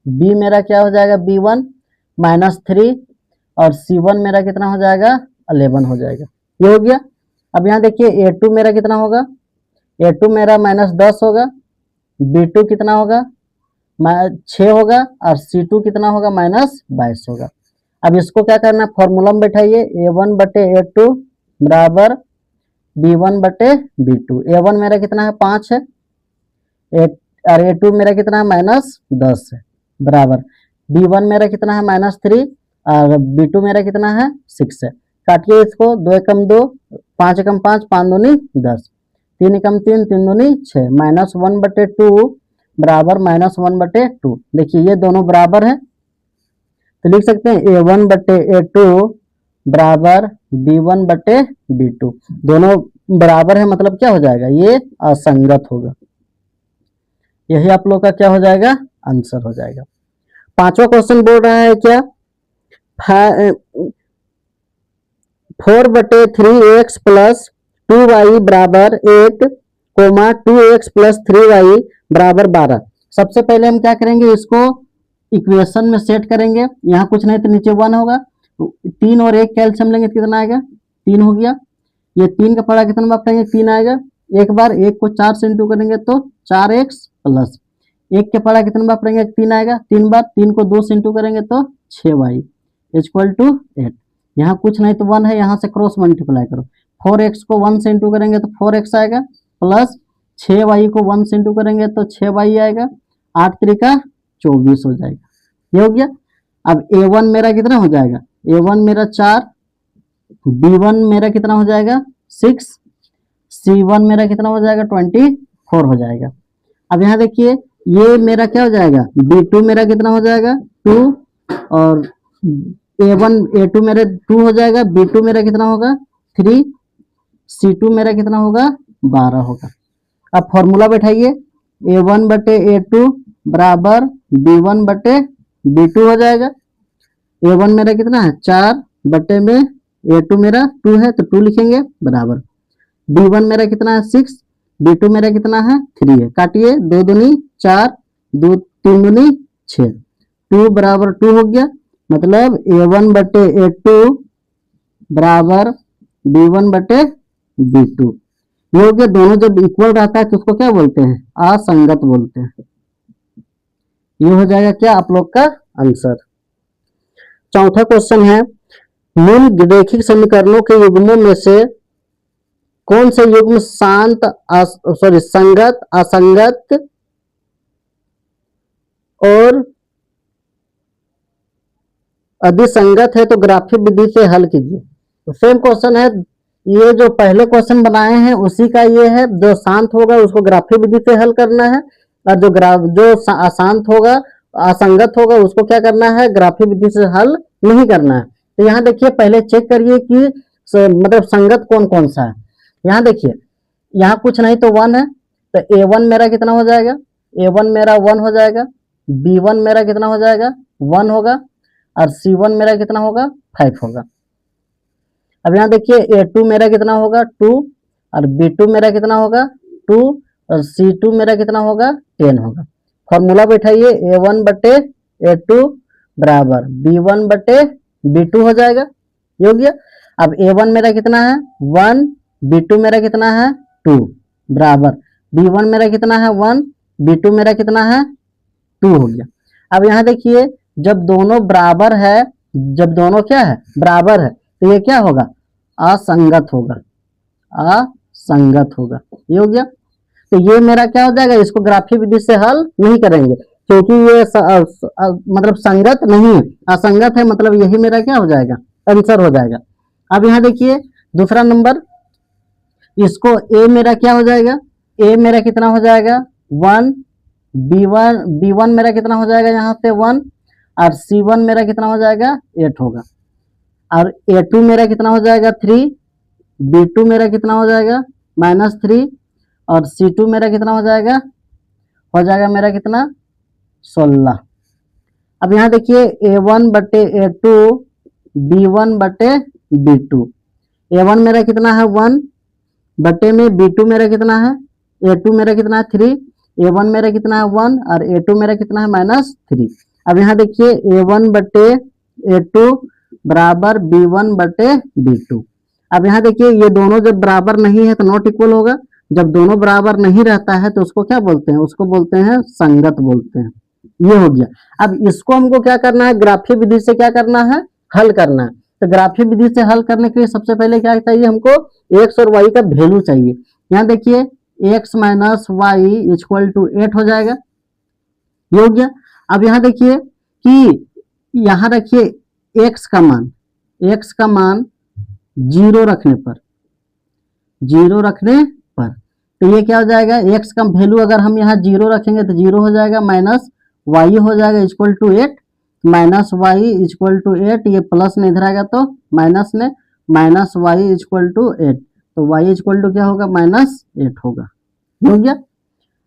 Speaker 1: बी मेरा क्या हो जाएगा B1 -3 और C1 मेरा कितना हो जाएगा 11 हो जाएगा। ये हो गया। अब यहाँ देखिए A2 मेरा कितना होगा, A2 मेरा -10 होगा, B2 कितना होगा 6 होगा और C2 कितना होगा -22 होगा। अब इसको क्या करना है, फॉर्मूला में बैठाइए, A1 बटे A2 बराबर B1 बटे B2। A1 मेरा कितना है 5 है और A2 मेरा कितना है -10 है बराबर B1 मेरा कितना है -3 और B2 मेरा कितना है 6 है। काटिए इसको, 2 एकम 2, 5 एकम 5, 5 दूनी 10, 3 एकम 3, 3 दूनी 6, -1 बटे 2 बराबर -1 बटे 2। देखिए ये दोनों बराबर है तो लिख सकते हैं A1 बटे A2 बराबर B1 बटे B2। दोनों बराबर है मतलब क्या हो जाएगा, ये असंगत होगा। यही आप लोग का क्या हो जाएगा, आंसर हो जाएगा। पांचवा क्वेश्चन बोल रहा है क्या, 4/3x प्लस 2y बराबर 8, 2x प्लस 3y बराबर 12। सबसे पहले हम क्या करेंगे, इसको इक्वेशन में सेट करेंगे। यहाँ कुछ नहीं तो नीचे 1 होगा, 3 और 1 कैल्शियम लेंगे तो कितना आएगा 3 हो गया। ये 3 का पड़ा कितना बार पढ़ेंगे 3 आएगा। एक बार 1 को 4 से इंटू करेंगे तो 4x प्लस 1 के पड़ा कितना बार पढ़ेंगे 3 आएगा। 3 बार 3 को 2 से इंटू करेंगे तो 6y इक्वल टू 8। यहाँ कुछ नहीं तो 1 है, यहाँ से क्रॉस मल्टीप्लाई करो। 4x को 1 से इंटू करेंगे तो 4x आएगा प्लस 6y को 1 से इंटू करेंगे तो 6y आएगा। 8 त्रिका 24 हो जाएगा। ये हो गया। अब A1 मेरा कितना हो जाएगा, A1 मेरा 4, B1 मेरा कितना हो जाएगा 6, C1 मेरा कितना हो जाएगा 24 हो जाएगा। अब यहाँ देखिए ये मेरा क्या हो जाएगा, B2 मेरा कितना हो जाएगा 2 और A2 मेरे 2 हो जाएगा, B2 मेरा कितना होगा 3, C2 मेरा कितना होगा 12 होगा। अब फॉर्मूला बैठाइए, A1 बटे A2 बराबर B1 बटे B2 हो जाएगा। A1 मेरा कितना है 4 बटे में A2 मेरा 2 है तो 2 लिखेंगे बराबर B1 मेरा कितना है 6, B2 मेरा कितना है 3 है। काटिए, 2 दूनी 4, 2 3 दूनी 6, 2 बराबर 2 हो गया। मतलब A1 बटे A2 बराबर B1 बटे B2। ये हो गया। दोनों जब इक्वल रहता है तो उसको क्या बोलते हैं, असंगत बोलते हैं। ये हो जाएगा क्या आप लोग का आंसर। चौथा क्वेश्चन है, निम्न रैखिक समीकरणों के युग्मों में से कौन से युग्म संगत, असंगत और अधिसंगत है तो ग्राफिक विधि से हल कीजिए। तो सेम क्वेश्चन है, ये जो पहले क्वेश्चन बनाए हैं उसी का ये है। जो शांत होगा उसको ग्राफिक विधि से हल करना है और जो अशांत होगा, असंगत होगा, उसको क्या करना है, ग्राफिक विधि से हल नहीं करना है। तो यहाँ देखिए पहले चेक करिए कि मतलब संगत कौन कौन सा है। यहाँ देखिए, यहाँ कुछ नहीं तो 1 है तो A1 मेरा कितना हो जाएगा, A1 मेरा 1 हो जाएगा, B1 मेरा कितना हो जाएगा 1 होगा और C1 मेरा कितना होगा 5 होगा। अब यहाँ देखिए A2 मेरा कितना होगा 2 और B2 मेरा कितना होगा 2 और C2 मेरा कितना होगा 10 होगा। फॉर्मूला बैठाइए, A1 बटे A2 बराबर B1 बटे B2 हो जाएगा। ये हो गया। अब A1 मेरा कितना है 1, B2 मेरा कितना है 2 बराबर B1 मेरा कितना है 1, B2 मेरा कितना है 2 हो गया। अब यहाँ देखिए जब दोनों बराबर है, जब दोनों क्या है बराबर है तो ये क्या होगा, असंगत होगा, असंगत होगा। ये हो गया। तो ये मेरा क्या हो जाएगा, इसको ग्राफिक विधि से हल नहीं करेंगे क्योंकि ये मतलब संगत नहीं है, असंगत है, मतलब यही मेरा क्या हो जाएगा आंसर हो जाएगा। अब यहाँ देखिए दूसरा नंबर, इसको A मेरा क्या हो जाएगा, A मेरा कितना हो जाएगा 1, B1 मेरा कितना हो जाएगा यहाँ से 1 और C1 मेरा कितना हो जाएगा 8 होगा और A2 मेरा कितना हो जाएगा 3, B2 मेरा कितना हो जाएगा -3 और C2 मेरा कितना हो जाएगा मेरा कितना 16। अब यहाँ देखिए A1 बटे A2 B1 बटे B2, A1 मेरा कितना है 1 बटे में B2 मेरा कितना है, A2 मेरा कितना है 3, A1 मेरा कितना है 1 और A2 मेरा कितना है -3। अब यहाँ देखिए A1 बटे A2 बराबर B1 बटे B2। अब यहाँ देखिए ये दोनों जब बराबर नहीं है तो नॉट इक्वल होगा। जब दोनों बराबर नहीं रहता है तो उसको क्या बोलते हैं, उसको बोलते हैं संगत बोलते हैं। ये हो गया। अब इसको हमको क्या करना है, ग्राफीय विधि से क्या करना है, हल करना है। तो ग्राफीय विधि से हल करने के लिए सबसे पहले क्या चाहिए हमको, एक्स और वाई का वैल्यू चाहिए। यहाँ देखिए x minus y equal to 8 हो जाएगा, ये हो गया। अब यहाँ देखिए कि यहाँ रखिए एक्स का मान, एक्स का मान 0 रखने पर, 0 रखने पर तो ये क्या हो जाएगा, एक्स का वैल्यू अगर हम यहाँ 0 रखेंगे तो 0 हो जाएगा, माइनस वाई हो जाएगा equal to 8, minus y equal to 8, ये प्लस में इधर आएगा तो माइनस में, माइनस वाई इक्वल टू 8, तो वाई इक्वल टू क्या होगा, माइनस 8 होगा, हो गया।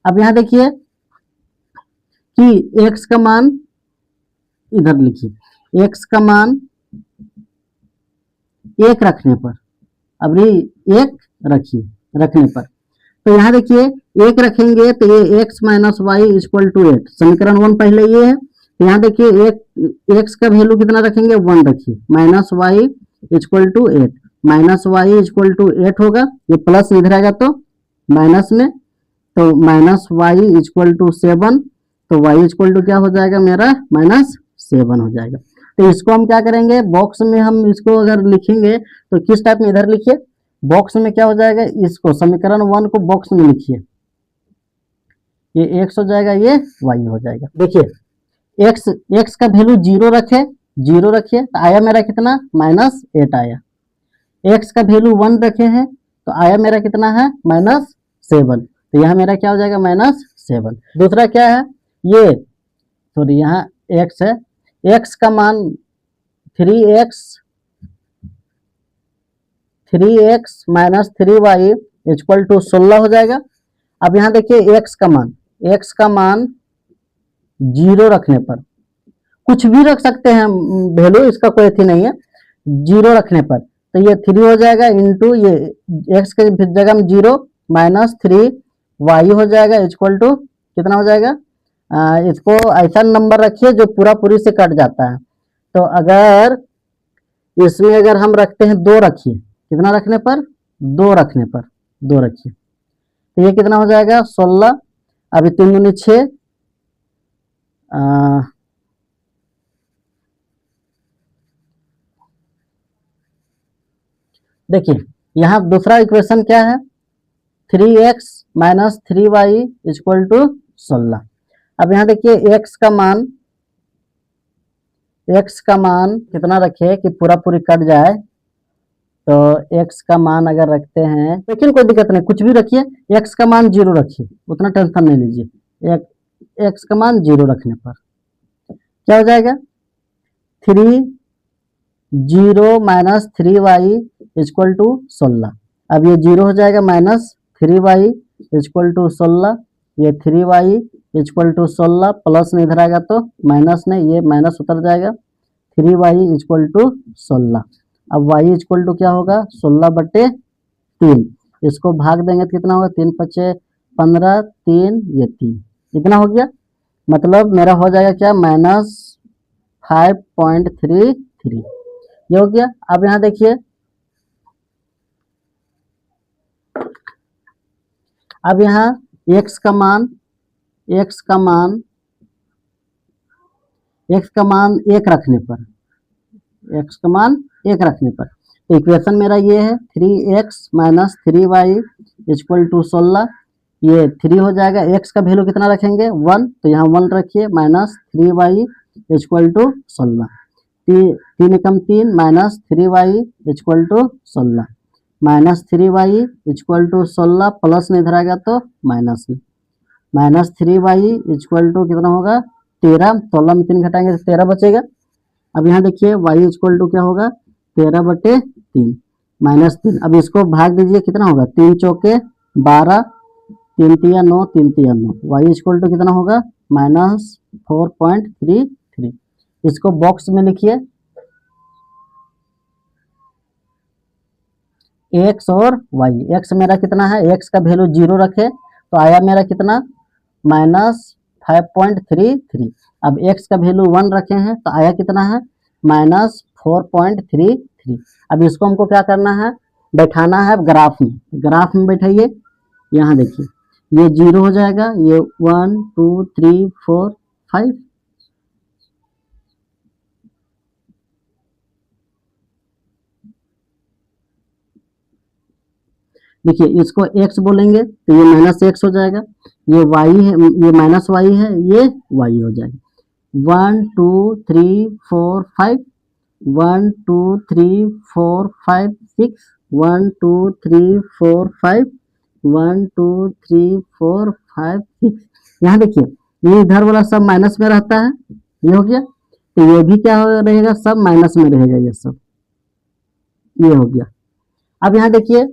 Speaker 1: अब यहाँ देखिए कि एक्स का मान इधर लिखिए, एक्स का मान 1 रखने पर, अब एक रखिए रखने पर, तो यहाँ देखिए 1 रखेंगे तो ये x minus y equal to 8, समीकरण 1 पहले ये है। तो यहाँ देखिए एक्स का वैल्यू कितना रखेंगे, 1 रखिए, minus y equal to 8, minus y equal to 8 होगा, ये प्लस इधर आएगा तो माइनस में, तो माइनस वाई इक्वल टू 7, तो वाई इक्वल टू क्या हो जाएगा मेरा, माइनस 7 हो जाएगा। तो इसको हम क्या करेंगे, बॉक्स में हम इसको अगर लिखेंगे तो किस टाइप में, इधर लिखिए बॉक्स में क्या हो जाएगा, इसको समीकरण 1 को बॉक्स में लिखिए, ये एक्स हो जाएगा, ये वाई हो जाएगा। देखिए एक्स का वैल्यू 0 रखे, 0 रखिए तो आया मेरा कितना, माइनस 8 आया। एक्स का वैल्यू 1 रखे हैं तो आया मेरा कितना है, माइनस 7, तो यहाँ मेरा क्या हो जाएगा, माइनस 7। दूसरा क्या है, ये सॉरी यहाँ एक्स है, एक्स का मान 3x minus 3y equal to 16 हो जाएगा। अब यहाँ देखिए एक्स का मान 0 रखने पर, कुछ भी रख सकते हैं वैल्यू, इसका कोई थी नहीं है, 0 रखने पर तो ये 3 हो जाएगा इंटू ये एक्स के जगह में 0 माइनस 3y हो जाएगा इक्वल टू कितना हो जाएगा, इसको ऐसा नंबर रखिए जो पूरा पूरी से कट जाता है। तो अगर इसमें अगर हम रखते हैं 2 रखिए, कितना रखने पर, 2 रखने पर, 2 रखिए तो ये कितना हो जाएगा, 16, अभी 3 दूनी 6, देखिए यहाँ दूसरा इक्वेशन क्या है, 3x minus 3y equal to 16। अब यहाँ देखिए x का मान कितना रखे कि पूरा पूरी कट जाए, तो x का मान अगर रखते हैं, लेकिन कोई दिक्कत नहीं, कुछ भी रखिए, x का मान 0 रखिए, उतना टेंशन नहीं लीजिए, x का मान 0 रखने पर क्या हो जाएगा, 0 माइनस 3y इक्वल टू 16, अब ये 0 हो जाएगा, माइनस 3y इक्वल टू 16, ये 3y इक्वल टू 16 प्लस में इधर आएगा तो माइनस में, ये माइनस उतर जाएगा, 3y इक्वल टू 16। अब y इक्वल टू क्या होगा, 16 बटे 3, इसको भाग देंगे तो कितना होगा, 3 पचे 15, 3 ये 3, इतना हो गया। मतलब मेरा हो जाएगा क्या, माइनस 5.33, ये हो गया। अब यहाँ देखिए, अब यहाँ x का मान 1 रखने पर, x का मान 1 रखने पर, तो इक्वेशन मेरा ये है 3x minus 3y equal to 16, ये 3 हो जाएगा, x का वैल्यू कितना रखेंगे, 1, तो यहाँ 1 रखिए, माइनस 3y इक्वल टू 16, 3 एकम 3 minus 3y equal to 16, minus 3y equal to 16 plus में इधर आएगा तो माइनस में, माइनस 3y इक्वल टू कितना होगा, 13, 16 में 3 घटाएंगे तो 13 बचेगा। अब यहाँ देखिए y इक्वल टू क्या होगा, 13 बटे 3 माइनस 3, अब इसको भाग दीजिए, कितना होगा, 3 चौके 12, 3 तिया 9, 3 तिया 9, y इक्वल टू कितना होगा, माइनस 4.33, इसको बॉक्स में लिखिए, x और y, x मेरा कितना है, x का वैल्यू 0 रखे तो आया मेरा कितना, माइनस 5.33, अब x का वैल्यू 1 रखे हैं तो आया कितना है -4.33। अब इसको हमको क्या करना है, बैठाना है ग्राफ में। ग्राफ में बैठाइए, यहाँ देखिए ये 0 हो जाएगा, ये 1 2 3 4 5। देखिए इसको x बोलेंगे तो ये -x हो जाएगा, ये y है, ये -y है, ये y हो जाएगा। 1 2 3 4 5, 1 2 3 4 5 6, 1 2 3 4 5, 1 2 3 4 5 6। यहाँ देखिए ये इधर वाला सब माइनस में रहता है, ये हो गया, तो ये भी क्या रहेगा, सब माइनस में रहेगा, ये सब ये हो गया। अब यहाँ देखिए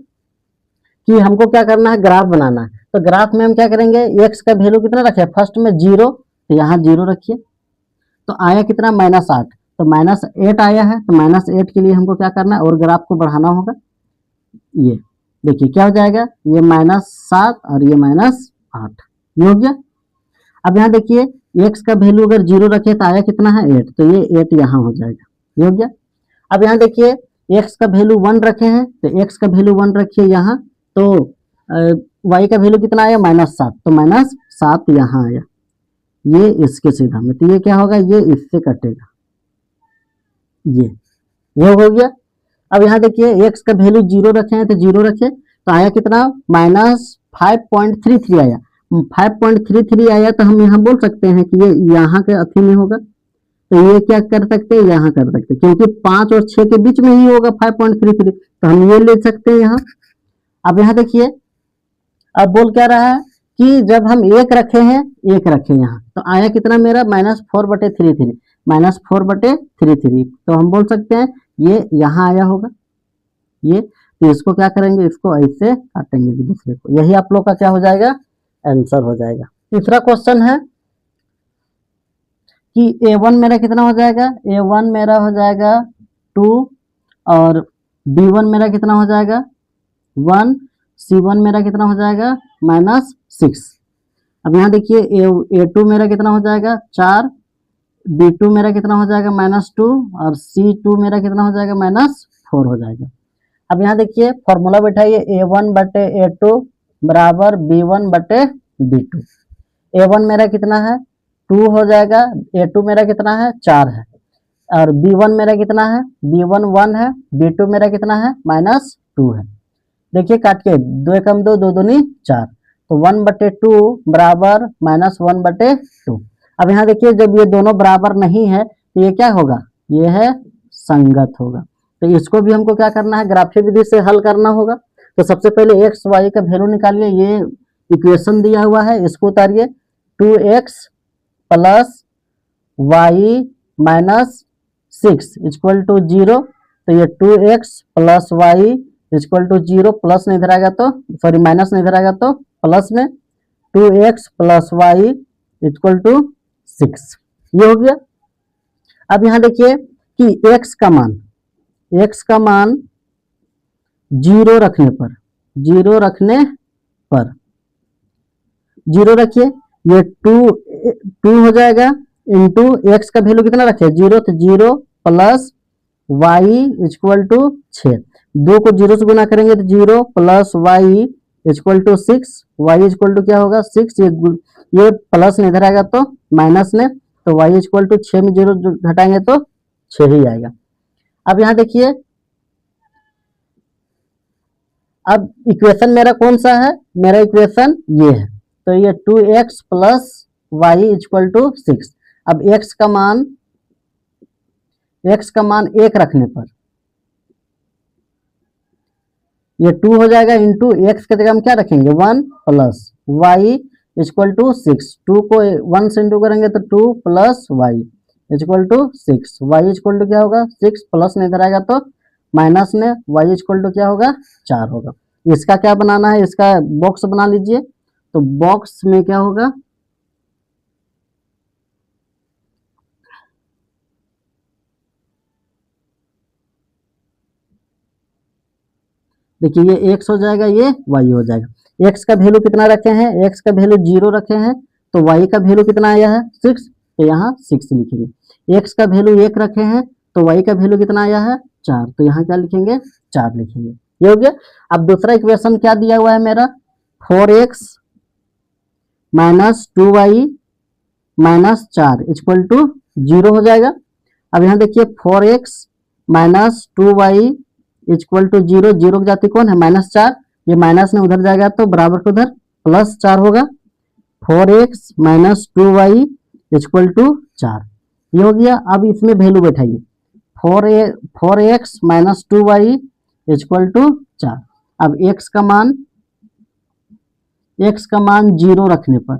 Speaker 1: कि हमको क्या करना है, ग्राफ बनाना है। तो ग्राफ में हम क्या करेंगे, x का वैल्यू कितना रखे, फर्स्ट में 0, तो यहाँ 0 रखिए, तो आया कितना -8, तो -8 आया है, तो -8 के लिए हमको क्या करना है, और ग्राफ को बढ़ाना होगा। ये देखिए क्या हो जाएगा, ये -7 और ये -8, ये हो गया। अब यहाँ देखिए x का वैल्यू अगर 0 रखे तो आया कितना है 8, तो ये 8 यहाँ हो जाएगा, ये हो गया। अब यहाँ देखिए x का वैल्यू 1 रखे हैं, तो x का वैल्यू 1 रखिए यहाँ, तो y का वैल्यू कितना आया -7, तो -7 यहाँ आया, ये इसके सीधा में, तो ये क्या होगा, ये इससे कटेगा, ये हो गया। अब यहाँ देखिए x का वैल्यू 0 रखे हैं, तो 0 रखे तो आया कितना -5.33 आया, 5.33 आया, तो हम यहाँ बोल सकते हैं कि ये यहाँ के अथी में होगा, तो ये क्या कर सकते हैं, यहाँ कर सकते हैं, क्योंकि 5 और 6 के बीच में ही होगा 5.33, तो हम ये ले सकते हैं यहाँ। अब यहाँ देखिए अब बोल क्या रहा है कि जब हम 1 रखे हैं, 1 रखे यहाँ, तो आया कितना मेरा -4/33, -4/33, तो हम बोल सकते हैं ये यहाँ आया होगा, ये, तो इसको क्या करेंगे, इसको ऐसे काटेंगे दूसरे को, यही आप लोग का क्या हो जाएगा, आंसर हो जाएगा। तीसरा क्वेश्चन है कि A1 मेरा कितना हो जाएगा, A1 मेरा हो जाएगा 2, और B1 मेरा कितना हो जाएगा 1, C1 मेरा कितना हो जाएगा -6। अब यहाँ देखिए A2 मेरा कितना हो जाएगा 4, B2 मेरा कितना हो जाएगा -2, और C2 मेरा कितना हो जाएगा -4 हो जाएगा। अब यहाँ देखिए फॉर्मूला बैठाइए, A1/A2 बराबर B1/B2। A1 मेरा कितना है 2 हो जाएगा, A2 मेरा कितना है 4 है, और B1 मेरा कितना है, B1 1 है, B2 मेरा कितना है -2 है। देखिए काट के 2 एकम 2, 2 दूनी 4, तो 1/2 बराबर -1/2। अब यहाँ देखिए जब ये दोनों बराबर नहीं है तो ये क्या होगा, ये है संगत होगा। तो इसको भी हमको क्या करना है, ग्राफीय विधि से हल करना होगा। तो सबसे पहले x y का वैल्यू निकालिए, ये इक्वेशन दिया हुआ है, इसको उतारिए, 2x plus y minus 6 equal to 0, तो ये 2x plus y equal to 0, plus नहीं इधर आएगा तो, सॉरी माइनस नहीं इधर आएगा तो प्लस में 2x plus y equal to 6, ये हो गया। अब यहाँ देखिए कि x का मान 0 रखने पर, 0 रखिए, ये 2 हो जाएगा इंटू x का वैल्यू कितना रखे 0, तो 0 प्लस y इक्वल टू 6, 2 को 0 से गुना करेंगे तो 0 plus y equal to 6, y equal to क्या होगा 6, ये प्लस नहीं इधर आएगा तो माइनस में, तो y इक्वल टू 6 में 0 घटाएंगे तो 6 ही आएगा। अब यहाँ देखिए अब इक्वेशन मेरा कौन सा है, मेरा इक्वेशन ये है, तो ये 2x plus y equal to 6। अब x का मान 1 रखने पर ये 2 हो जाएगा, इंटू x के जगह हम क्या रखेंगे 1 प्लस y इक्वल टू 6, 2 को 1 से इंटू करेंगे तो 2 plus y equal to 6, y equal to क्या होगा 6, प्लस नहीं इधर आएगा तो माइनस में y इक्वल टू क्या होगा 4 होगा। इसका क्या बनाना है, इसका बॉक्स बना लीजिए, तो बॉक्स में क्या होगा, देखिए ये x हो जाएगा, ये y हो जाएगा। x का वैल्यू कितना रखे हैं, x का वैल्यू 0 रखे हैं, तो y का वैल्यू कितना आया है 6, तो यहाँ 6 लिखेंगे। एक्स का वैल्यू 1 रखे हैं तो वाई का वैल्यू कितना आया है 4, तो यहाँ क्या लिखेंगे 4 लिखेंगे। ये हो गया। अब दूसरा इक्वेशन क्या दिया हुआ है मेरा 4x minus 2y minus 4 equal to 0 हो जाएगा। अब यहाँ देखिए 4x minus 2y equal to 0, 0 की जाति कौन है -4, ये माइनस में उधर जाएगा तो बराबर को उधर +4 होगा। 4x minus 2y equal to 4, ये हो गया। अब इसमें वैल्यू बैठाइए 4x minus 2y equal to 4। अब x का मान 0 रखने पर,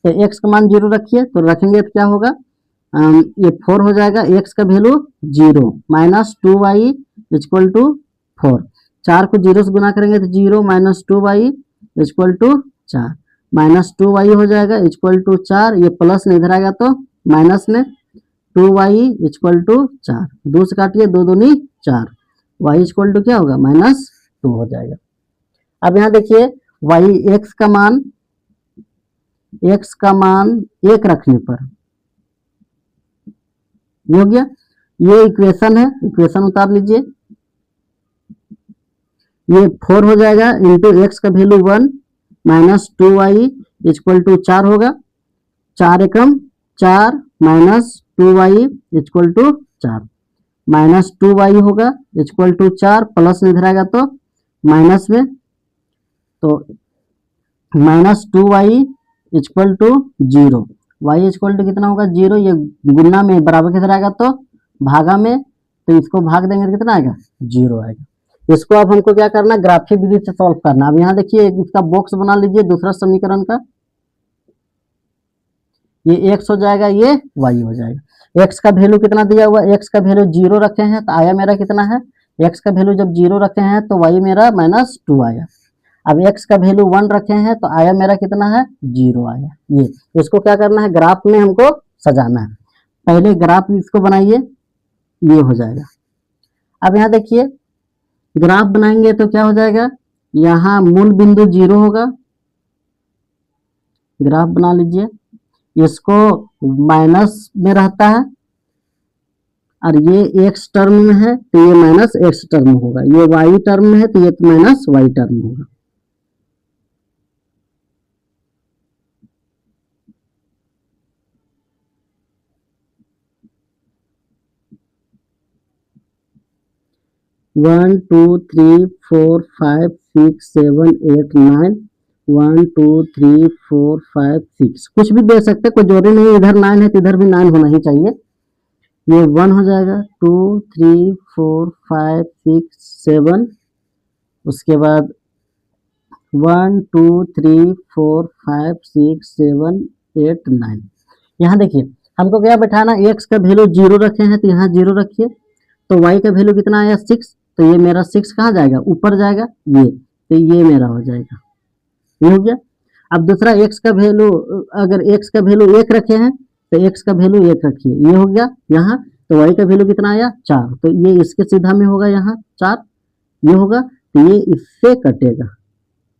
Speaker 1: तो x का मान 0 रखिए, तो रखेंगे तो क्या होगा ये 4 हो जाएगा, x का value 0 minus 2y equal to 4, 4 को 0 से गुना करेंगे तो 0 minus 2y equal to 4, minus 2y हो जाएगा इक्वल टू 4, ये प्लस में इधर आएगा तो माइनस में 2y इक्वल टू 4, 2 से काटिए 2 दूनी 4, y इक्वल टू क्या होगा -2 हो जाएगा। अब यहाँ देखिए y x का मान 1 रखने पर, ये हो गया। ये इक्वेशन है, इक्वेशन उतार लीजिए, ये 4 हो जाएगा इंटू एक्स का value 1 minus 2y equal to 4 होगा, 4 एकम 4 minus 2y equal to 4, minus 2y होगा इक्वल टू 4, प्लस में इधर आएगा तो माइनस में, तो minus 2y equal to 0, y equal to कितना होगा 0, ये गुना में बराबर किधर आएगा तो भागा में, तो इसको भाग देंगे तो कितना आएगा 0 आएगा। इसको अब हमको क्या करना है ग्राफिक विधि से सॉल्व करना। अब यहाँ देखिए इसका बॉक्स बना लीजिए दूसरा समीकरण का, ये x हो जाएगा, ये y हो जाएगा। x का वैल्यू कितना दिया हुआ है, x का वैल्यू 0 रखे हैं तो आया मेरा कितना है, x का वैल्यू जब 0 रखे हैं तो y मेरा -2 आया। अब x का वैल्यू 1 रखे हैं तो आया मेरा कितना है 0 आया। ये इसको क्या करना है ग्राफ में हमको सजाना है, पहले ग्राफ इसको बनाइए, ये हो जाएगा। अब यहाँ देखिए ग्राफ बनाएंगे तो क्या हो जाएगा, यहाँ मूल बिंदु 0 होगा, ग्राफ बना लीजिए, इसको माइनस में रहता है और ये x टर्म में है तो ये माइनस x टर्म होगा, ये y टर्म में है तो ये माइनस y टर्म होगा। वन टू थ्री फोर 5 6 7 8 9, 1 2 3 4 5 6, कुछ भी दे सकते, कोई जरूरी नहीं इधर 9 है तो इधर भी 9 होना ही चाहिए। ये 1 हो जाएगा, 2 3 4 5 6 7, उसके बाद 1 2 3 4 5 6 7 8 9। यहाँ देखिए हमको क्या बैठाना, x का वैल्यू 0 रखे हैं तो यहाँ 0 रखिए, तो y का वैल्यू कितना आया 6, तो ये मेरा 6 कहाँ जाएगा ऊपर जाएगा, ये तो ये मेरा हो जाएगा, ये हो गया। अब दूसरा x का वैल्यू, अगर x का वैल्यू 1 रखे हैं तो x का वैल्यू 1 रखिए, ये हो गया यहाँ, तो y का वैल्यू कितना आया 4, तो ये इसके सीधा में होगा यहाँ 4, ये होगा, तो ये इससे कटेगा,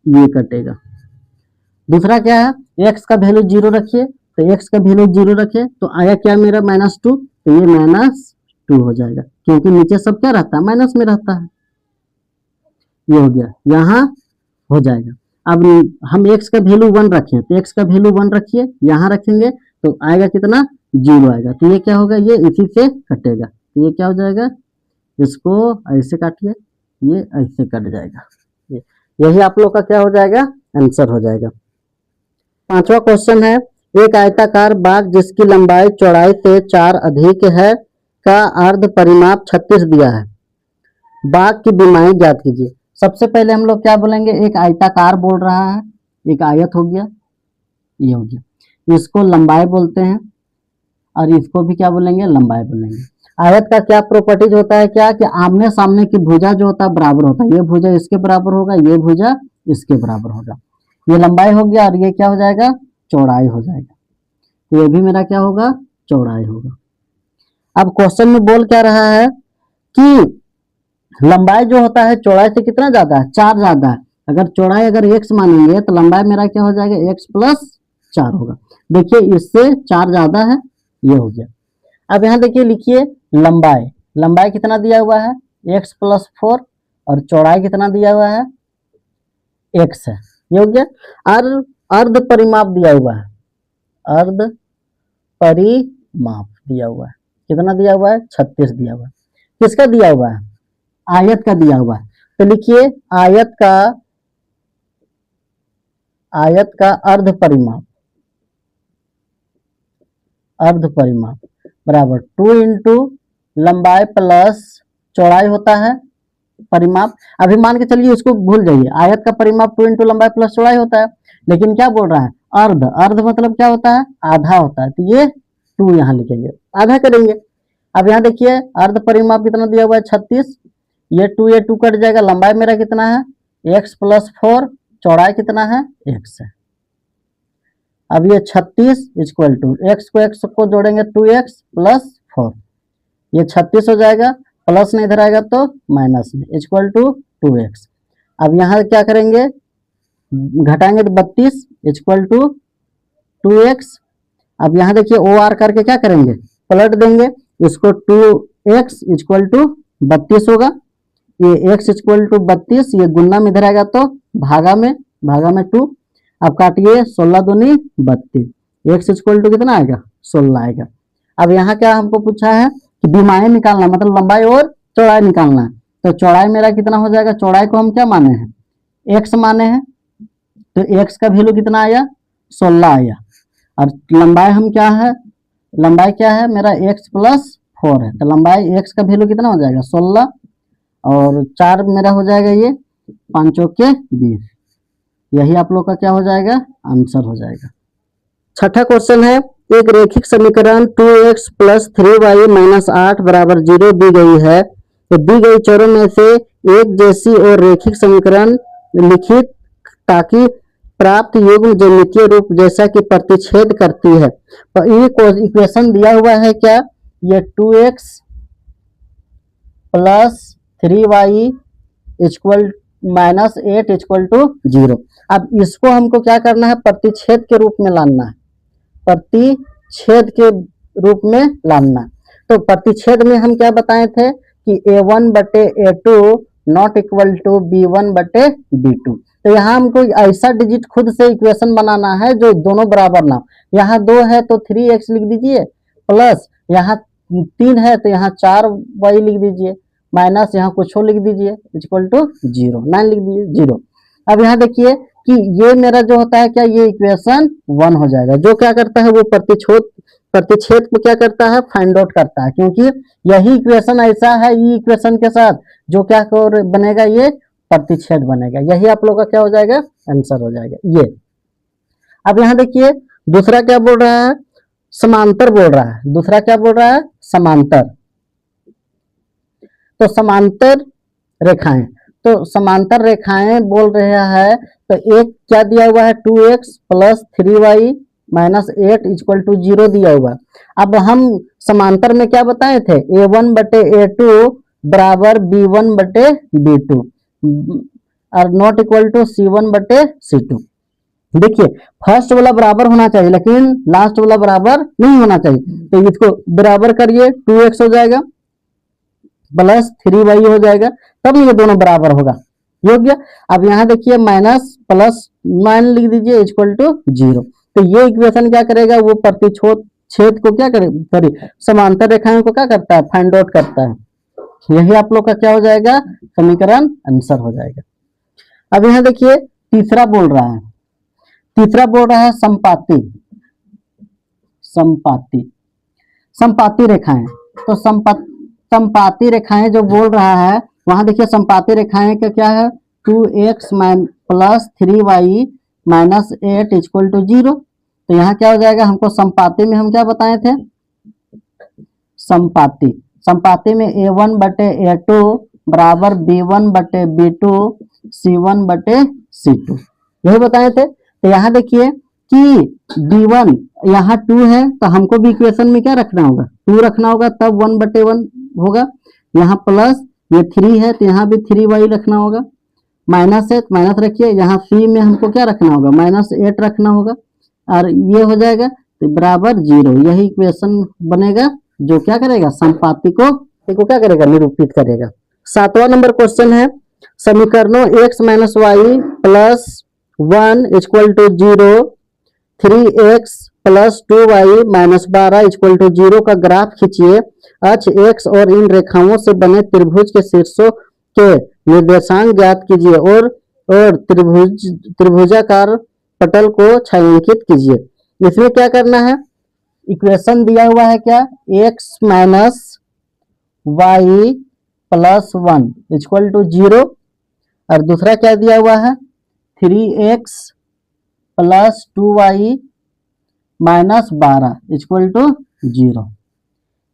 Speaker 1: ये कटेगा। दूसरा क्या है, x का वैल्यू 0 रखिए, तो x का वैल्यू 0 रखे तो आया क्या मेरा -2, तो ये -2 हो जाएगा, क्योंकि नीचे सब क्या रहता है माइनस में रहता है, ये हो गया, यहाँ हो जाएगा। अब हम x का वैल्यू 1 रखें तो x का वैल्यू 1 रखिए, यहाँ रखेंगे तो आएगा कितना 0 आएगा, तो ये क्या होगा, ये इसी से कटेगा, तो ये क्या हो जाएगा, इसको ऐसे काटिए, ये ऐसे कट जाएगा, यही आप लोग का क्या हो जाएगा आंसर हो जाएगा। पांचवा क्वेश्चन है, एक आयताकार बाग जिसकी लंबाई चौड़ाई से 4 अधिक है का अर्ध परिमाप 36 दिया है, बाग की बीमारी ज्ञात कीजिए। सबसे पहले हम लोग क्या बोलेंगे, एक आयताकार बोल रहा है, एक आयत हो गया, ये हो गया, इसको लंबाई बोलते हैं और इसको भी क्या बोलेंगे लंबाई बोलेंगे। आयत का क्या प्रॉपर्टीज होता है, क्या कि आमने सामने की भुजा जो होता है बराबर होता है, ये भुजा इसके बराबर होगा, ये भुजा इसके बराबर होगा, ये लंबाई हो गया और ये क्या हो जाएगा चौड़ाई हो जाएगा, ये भी मेरा क्या होगा चौड़ाई होगा। अब क्वेश्चन में बोल क्या रहा है कि लंबाई जो होता है चौड़ाई से कितना ज्यादा है 4 ज्यादा है, अगर चौड़ाई अगर x मानेंगे तो लंबाई मेरा क्या हो जाएगा, x प्लस 4 होगा। देखिए इससे 4 ज्यादा है, ये हो गया। अब यहाँ देखिए लिखिए लंबाई, लंबाई कितना दिया हुआ है, x प्लस 4, और चौड़ाई कितना दिया हुआ है, x है, ये हो गया। अर्ध परिमाप दिया हुआ है, अर्ध परिमाप दिया हुआ है, कितना दिया हुआ है, 36 दिया हुआ है। किसका दिया हुआ है, आयत का दिया हुआ है। तो लिखिए आयत का अर्ध परिमाप बराबर 2 इंटू लंबाई प्लस चौड़ाई होता है परिमाप। अभी मान के चलिए उसको भूल जाइए, आयत का परिमाप 2 इंटू लंबाई प्लस चौड़ाई होता है, लेकिन क्या बोल रहा है, अर्ध मतलब क्या होता है, आधा होता है। तो ये 2 यहाँ लिखेंगे, आधा करेंगे। अब यहाँ देखिए अर्ध परिमाप कितना दिया हुआ है, 36, ये 2 कट जाएगा, लंबाई मेरा कितना है, x प्लस 4, चौड़ाई कितना है, x है। अब ये 36 इक्वल टू x को जोड़ेंगे 2x प्लस 4, ये 36 हो जाएगा, प्लस में इधर आएगा तो माइनस में, इक्वल टू 2x। अब यहाँ क्या करेंगे, घटाएंगे तो 32 इक्वल टू 2x। अब यहाँ देखिए OR करके क्या करेंगे, पलट देंगे, इसको 2x इक्वल टू 32 होगा, ये x इक्वल टू 32, ये गुना में इधर आएगा तो भागा में 2। अब काटिए 16 दूनी 32, x इक्वल टू कितना आएगा, 16 आएगा। अब यहाँ क्या हमको पूछा है कि विमाएं निकालना, मतलब लंबाई और चौड़ाई निकालना है। तो चौड़ाई मेरा कितना हो जाएगा, चौड़ाई को हम क्या माने हैं, x माने हैं, तो x का वैल्यू कितना आया, 16 आया। और लंबाई हम क्या है, लंबाई क्या है मेरा x प्लस 4 है, तो लंबाई x का वैल्यू कितना हो जाएगा, 16, और 4 मेरा हो जाएगा ये 5 के 20। यही आप लोग का क्या हो जाएगा, आंसर हो जाएगा। छठा क्वेश्चन है, एक रेखिक समीकरण 2x प्लस 3y माइनस 8 बराबर 0 दी गई है, तो दी गई चरों में से एक जैसी और रेखिक समीकरण लिखित ताकि प्राप्त युग्म ज्यामितीय रूप जैसा कि प्रतिच्छेद करती है। तो ये इक्वेशन दिया हुआ है क्या, ये 2x plus 3y equal minus 8 equal to 0। अब इसको हमको क्या करना है, प्रतिच्छेद के रूप में लाना है, प्रतिच्छेद के रूप में लाना। तो प्रतिच्छेद में हम क्या बताए थे कि a1 बटे a2 not equal to b1 बटे b2। तो यहाँ हमको ऐसा डिजिट खुद से इक्वेशन बनाना है जो दोनों बराबर ना, यहाँ 2 है तो 3x लिख दीजिए, प्लस यहाँ 3 है तो यहाँ 4y लिख दीजिए, माइनस यहाँ कुछ लिख दीजिए, इक्वल टू 0, 9 लिख दीजिए 0। अब यहाँ देखिए कि ये मेरा जो होता है क्या, ये इक्वेशन 1 हो जाएगा। जो क्या करता है वो प्रतिच्छेद को क्या करता है, फाइंड आउट करता है, क्योंकि यही इक्वेशन ऐसा है, ये इक्वेशन के साथ जो क्या बनेगा, ये प्रतिच्छेद बनेगा। यही आप लोग का क्या हो जाएगा, आंसर हो जाएगा ये। अब यहाँ देखिए दूसरा क्या बोल रहा है, समांतर बोल रहा है, दूसरा क्या बोल रहा है, समांतर। तो समांतर रेखाएं, तो समांतर रेखाएं बोल रहा है, तो एक क्या दिया हुआ है, 2x plus 3y minus 8 equal to 0 दिया हुआ। अब हम समांतर में क्या बताए थे, a1 बटे a2 बराबर b1 बटे b2 और नॉट इक्वल टू c1 बटे c2। देखिए फर्स्ट वाला बराबर होना चाहिए, लेकिन लास्ट वाला बराबर नहीं होना चाहिए, तो इसको बराबर करिए, 2x हो जाएगा प्लस 3y हो जाएगा, तब ये दोनों बराबर होगा, योग्य। अब यहाँ देखिए माइनस प्लस 9 लिख दीजिए इक्वल टू 0। तो ये इक्वेशन क्या करेगा, वो प्रतिच्छेद को क्या करे, सॉरी समांतर रेखाओं को क्या करता है, फाइंड आउट करता है। यही आप लोग का क्या हो जाएगा, समीकरण आंसर हो जाएगा। अब यहाँ देखिए तीसरा बोल रहा है, संपाती रेखाएं। तो संपाती रेखाएं जो बोल रहा है, वहां देखिए संपाती रेखाएं का क्या है, 2x plus 3y minus 8 equal to 0। तो यहाँ क्या हो जाएगा, हमको संपाती में हम क्या बताए थे, संपाती में a1 बटे a2 बराबर b1 बटे b2 c1 बटे c2, यही बताए थे। तो यहाँ देखिए कि b1 यहाँ 2 है, तो हमको भी इक्वेशन में क्या रखना होगा, 2 रखना होगा, तब 1 बटे 1 होगा। यहाँ प्लस ये 3 है, तो यहाँ भी 3y रखना होगा। माइनस है, माइनस रखिए, यहाँ सी में हमको क्या रखना होगा, -8 रखना होगा, और ये हो जाएगा तो बराबर 0। यही इक्वेशन बनेगा जो क्या करेगा, समपाती को क्या करेगा, निरूपित करेगा। 7वां नंबर क्वेश्चन है, समीकरणों x minus y plus 1 equal to 0, 3x plus 2y minus 12 equal to 0 का ग्राफ खींचिए। अक्ष x और इन रेखाओं से बने त्रिभुज के शीर्षों के निर्देशांक ज्ञात कीजिए और त्रिभुजाकार पटल को छायांकित कीजिए। इसमें क्या करना है, इक्वेशन दिया हुआ है क्या, x minus y plus 1 equal to 0, और दूसरा क्या दिया हुआ है, 3x plus 2y minus 12 equal to 0,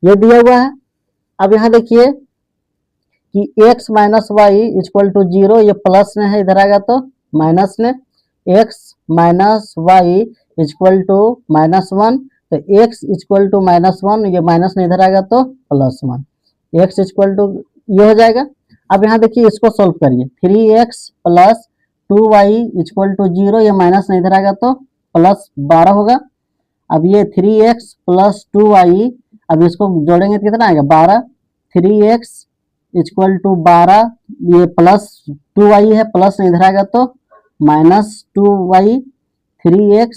Speaker 1: ये दिया हुआ है। अब यहाँ देखिए कि x minus y equal to 0, ये प्लस में है, इधर आएगा तो माइनस में, x minus y equal to -1, तो x इक्वल टू -1, ये माइनस में इधर आएगा तो +1, x इक्वल टू ये हो जाएगा। अब यहाँ देखिए इसको सोल्व करिए, 3x plus 2y equal to 0, ये माइनस में इधर आएगा तो +12 होगा। अब ये 3x प्लस 2y, अब इसको जोड़ेंगे तो कितना आएगा, 12, 3x इक्वल टू 12, ये प्लस 2y है, प्लस में इधर आएगा तो -2y, 3x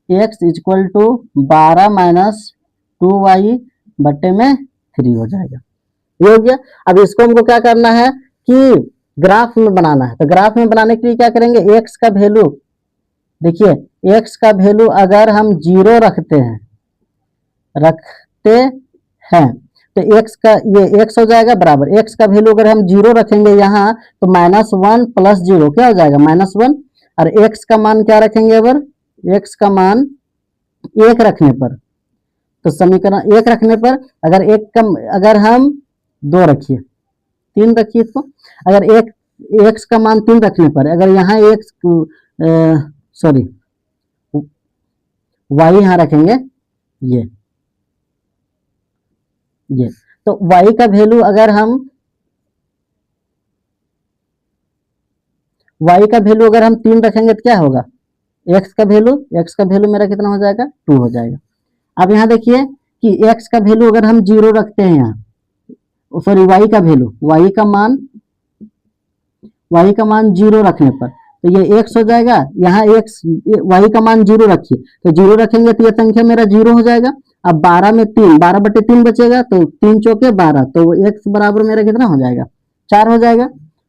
Speaker 1: x equal to 12 minus 2y बट्टे में 3 हो जाएगा, ये हो गया। अब इसको हमको क्या करना है कि ग्राफ में बनाना है, तो ग्राफ में बनाने के लिए क्या करेंगे, x का वैल्यू, देखिए x का वैल्यू अगर हम 0 रखते हैं तो x का ये x हो जाएगा बराबर, x का वैल्यू अगर हम 0 रखेंगे यहाँ तो -1 प्लस 0 क्या हो जाएगा, -1, और x का मान क्या रखेंगे, अगर x का मान 1 रखने पर, तो समीकरण 1 रखने पर अगर हम 2 रखिए, 3 रखिए इसको, अगर x का मान 3 रखने पर, अगर यहाँ y यहाँ रखेंगे, ये तो y का वैल्यू अगर हम अगर हम 3 रखेंगे तो क्या होगा, x का वैल्यू मेरा कितना हो जाएगा, 2 हो जाएगा। अब यहाँ देखिए कि x का वैल्यू अगर हम 0 रखते हैं यहाँ, सॉरी y का वैल्यू, y का मान 0 रखने पर तो ये x हो जाएगा, यहाँ y का मान 0 रखिए, तो 0 रखेंगे तो ये संख्या मेरा 0 हो जाएगा। अब 12 में 3, 12 बटे 3 बचेगा, तो 3 चौके 12, तो x बराबर मेरा कितना हो जाएगा, 4 हो जाएगा।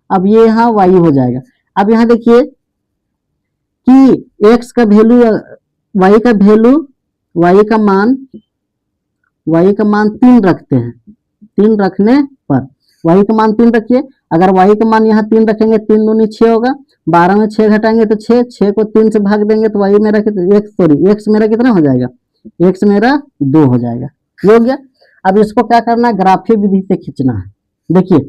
Speaker 1: अब ये यहाँ y हो जाएगा। अब यहाँ देखिए कि x का वैल्यू, y का मान 3 रखते हैं, 3 रखने पर y का मान 3 रखिए, अगर y का मान यहाँ 3 रखेंगे, 3 दूनी 6 होगा, 12 में 6 घटाएंगे तो 6 को 3 से भाग देंगे तो y मेरा x मेरा कितना हो जाएगा, x मेरा 2 हो जाएगा, ये हो गया। अब इसको क्या करना है, ग्राफीय विधि से खींचना है। देखिए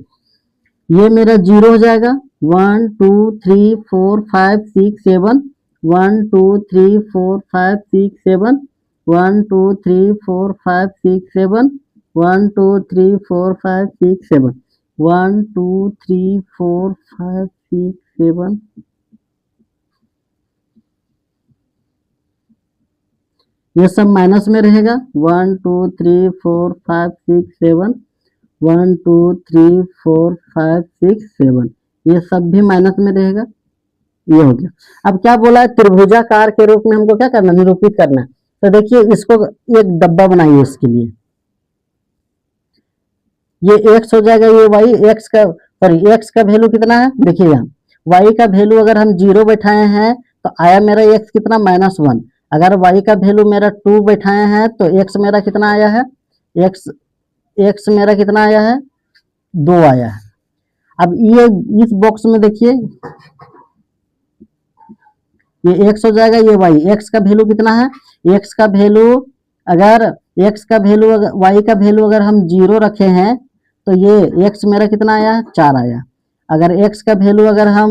Speaker 1: ये मेरा 0 हो जाएगा, 1 2 3 4 5 6 7, 1 2 3 4 5 6 7, 1 2 3 4 5 6 7, 1 2 3 4 5 6 7, 1 2 3 4 5 6 7, ये सब माइनस में रहेगा, 1 2 3 4 5 6 7, 1 2 3 4 5 6 7, ये सब भी माइनस में रहेगा, ये हो गया। अब क्या बोला है, त्रिभुजाकार के रूप में हमको क्या करना, निरूपित करना है। तो देखिए इसको एक डब्बा बनाइए, इसके लिए ये x हो जाएगा, ये y, x का वैल्यू कितना है, देखिए यहाँ y का वैल्यू अगर हम 0 बैठाए हैं तो आया मेरा x कितना, -1, अगर y का वैल्यू मेरा 2 बैठाए हैं तो x मेरा कितना आया है, x मेरा कितना आया है, 2 आया है। अब ये इस बॉक्स में देखिए ये x हो जाएगा, ये y, x का वैल्यू कितना है, x का वैल्यू अगर y का वैल्यू अगर हम 0 रखे हैं तो ये x मेरा कितना आया है, 4 आया। अगर x का वैल्यू अगर हम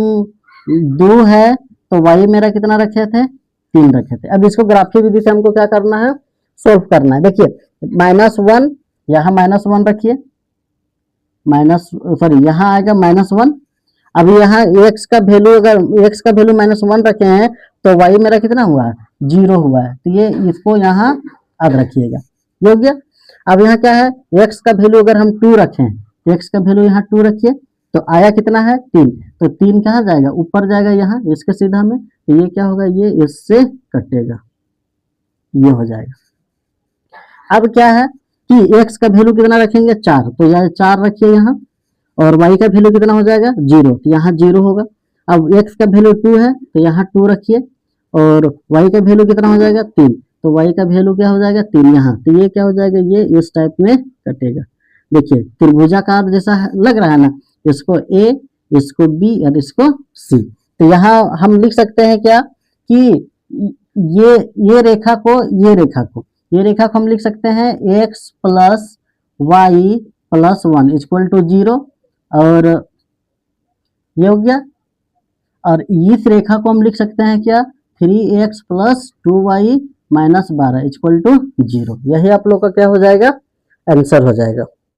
Speaker 1: 2 है तो y मेरा कितना रखे थे, 3 रखे थे। अब इसको ग्राफीय विधि से हमको क्या करना है, सोल्व करना है। देखिए -1, यहाँ -1 रखिए, यहाँ आएगा -1। अब यहाँ x का वैल्यू, अगर x का वैल्यू -1 रखे हैं तो y मेरा कितना हुआ है, 0 हुआ है। तो ये इसको यहाँ अब रखिएगा, ये हो गया। अब यहाँ क्या है, x का वैल्यू अगर हम 2 रखें, x का वैल्यू यहाँ 2 रखिए, तो आया कितना है 3, तो 3 कहाँ जाएगा, ऊपर जाएगा यहाँ इसके सीधा में, तो ये क्या होगा, ये इससे कटेगा, ये हो जाएगा। अब क्या है कि x का वैल्यू कितना रखेंगे 4, तो यह 4 रखिए यहाँ, और y का वैल्यू कितना हो जाएगा 0, तो यहाँ 0 होगा। अब x का वैल्यू 2 है तो यहाँ 2 रखिए, और y का वैल्यू कितना हो जाएगा 3, तो y का वैल्यू क्या हो जाएगा 3 यहाँ, तो ये क्या हो जाएगा, ये इस टाइप में कटेगा। देखिए त्रिभुजाकार जैसा लग रहा है ना, इसको a, इसको b और इसको c। तो यहाँ हम लिख सकते हैं क्या कि ये रेखा को, ये रेखा को हम लिख सकते हैं x plus y plus 1 equal to 0, और ये हो गया। और इस रेखा को हम लिख सकते हैं क्या, 3x plus 2y minus 12 equal to 0। यही आप लोग का क्या हो जाएगा, आंसर हो जाएगा।